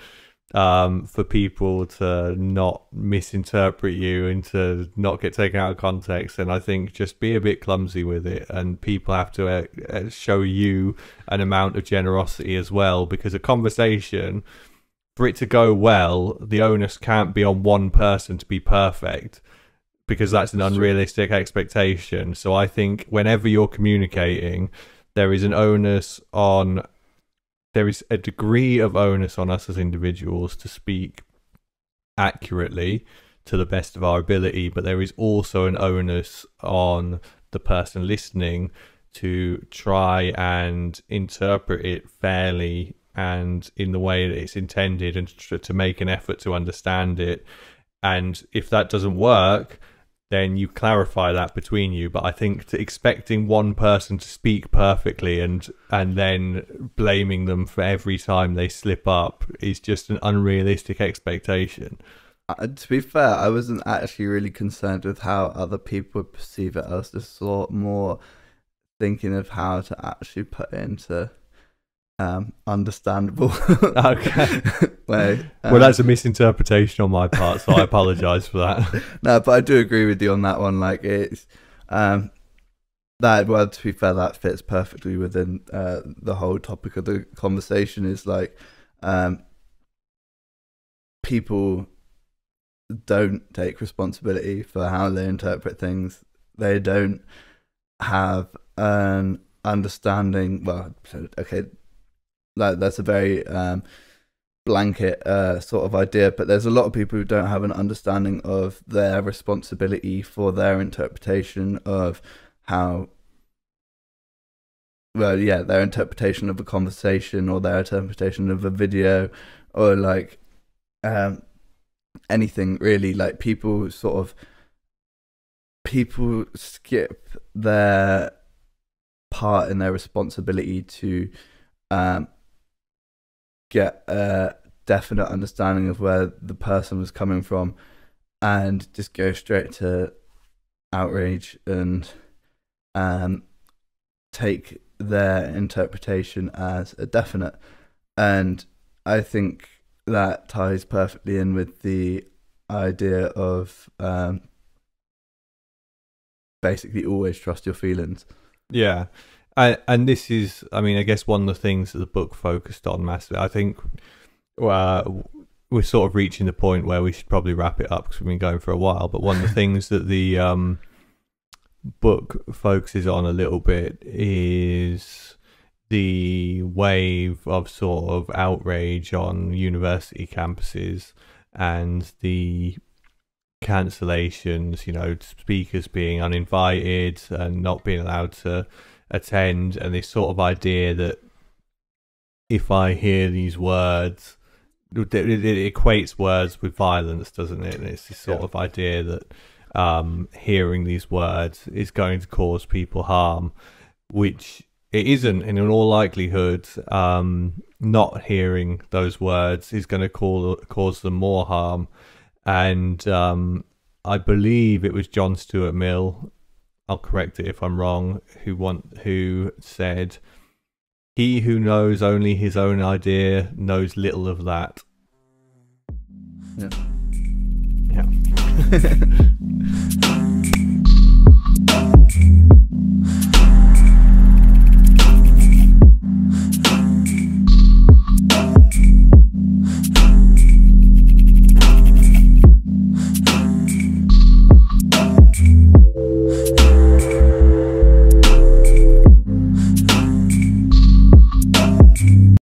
for people to not misinterpret you and to not get taken out of context, then I think just be a bit clumsy with it, and people have to show you an amount of generosity as well, because a conversation, for it to go well, the onus can't be on one person to be perfect, because that's an unrealistic expectation. So I think whenever you're communicating, there is a degree of onus on us as individuals to speak accurately to the best of our ability, but there is also an onus on the person listening to try and interpret it fairly and in the way that it's intended, and to make an effort to understand it. And if that doesn't work, then you clarify that between you. But I think expecting one person to speak perfectly and then blaming them for every time they slip up is just an unrealistic expectation. To be fair, I wasn't actually really concerned with how other people would perceive it. I was just sort of more thinking of how to actually put it into understandable way. Well, that's a misinterpretation on my part, so I apologize for that. No, but I do agree with you on that one. Like, it's that, well, to be fair, that fits perfectly within the whole topic of the conversation. Is like people don't take responsibility for how they interpret things. They don't have an understanding. Well, okay, like that's a very blanket sort of idea, but there's a lot of people who don't have an understanding of their responsibility for their interpretation of how, well, yeah, their interpretation of a conversation or their interpretation of a video or like anything really. Like people skip their part in their responsibility to get a definite understanding of where the person was coming from and just go straight to outrage and take their interpretation as a definite. And I think that ties perfectly in with the idea of basically always trust your feelings. Yeah. And this is, I mean, I guess one of the things that the book focused on massively. I think we're sort of reaching the point where we should probably wrap it up because we've been going for a while. But one of the things that the book focuses on a little bit is the wave of sort of outrage on university campuses and the cancellations, you know, speakers being uninvited and not being allowed to attend, and this sort of idea that if I hear these words, it equates words with violence, doesn't it? And it's this sort of idea that hearing these words is going to cause people harm, which it isn't. And in all likelihood, not hearing those words is going to cause them more harm. And I believe it was John Stuart Mill, I'll correct it if I'm wrong, who said, "He who knows only his own idea knows little of that." Yeah.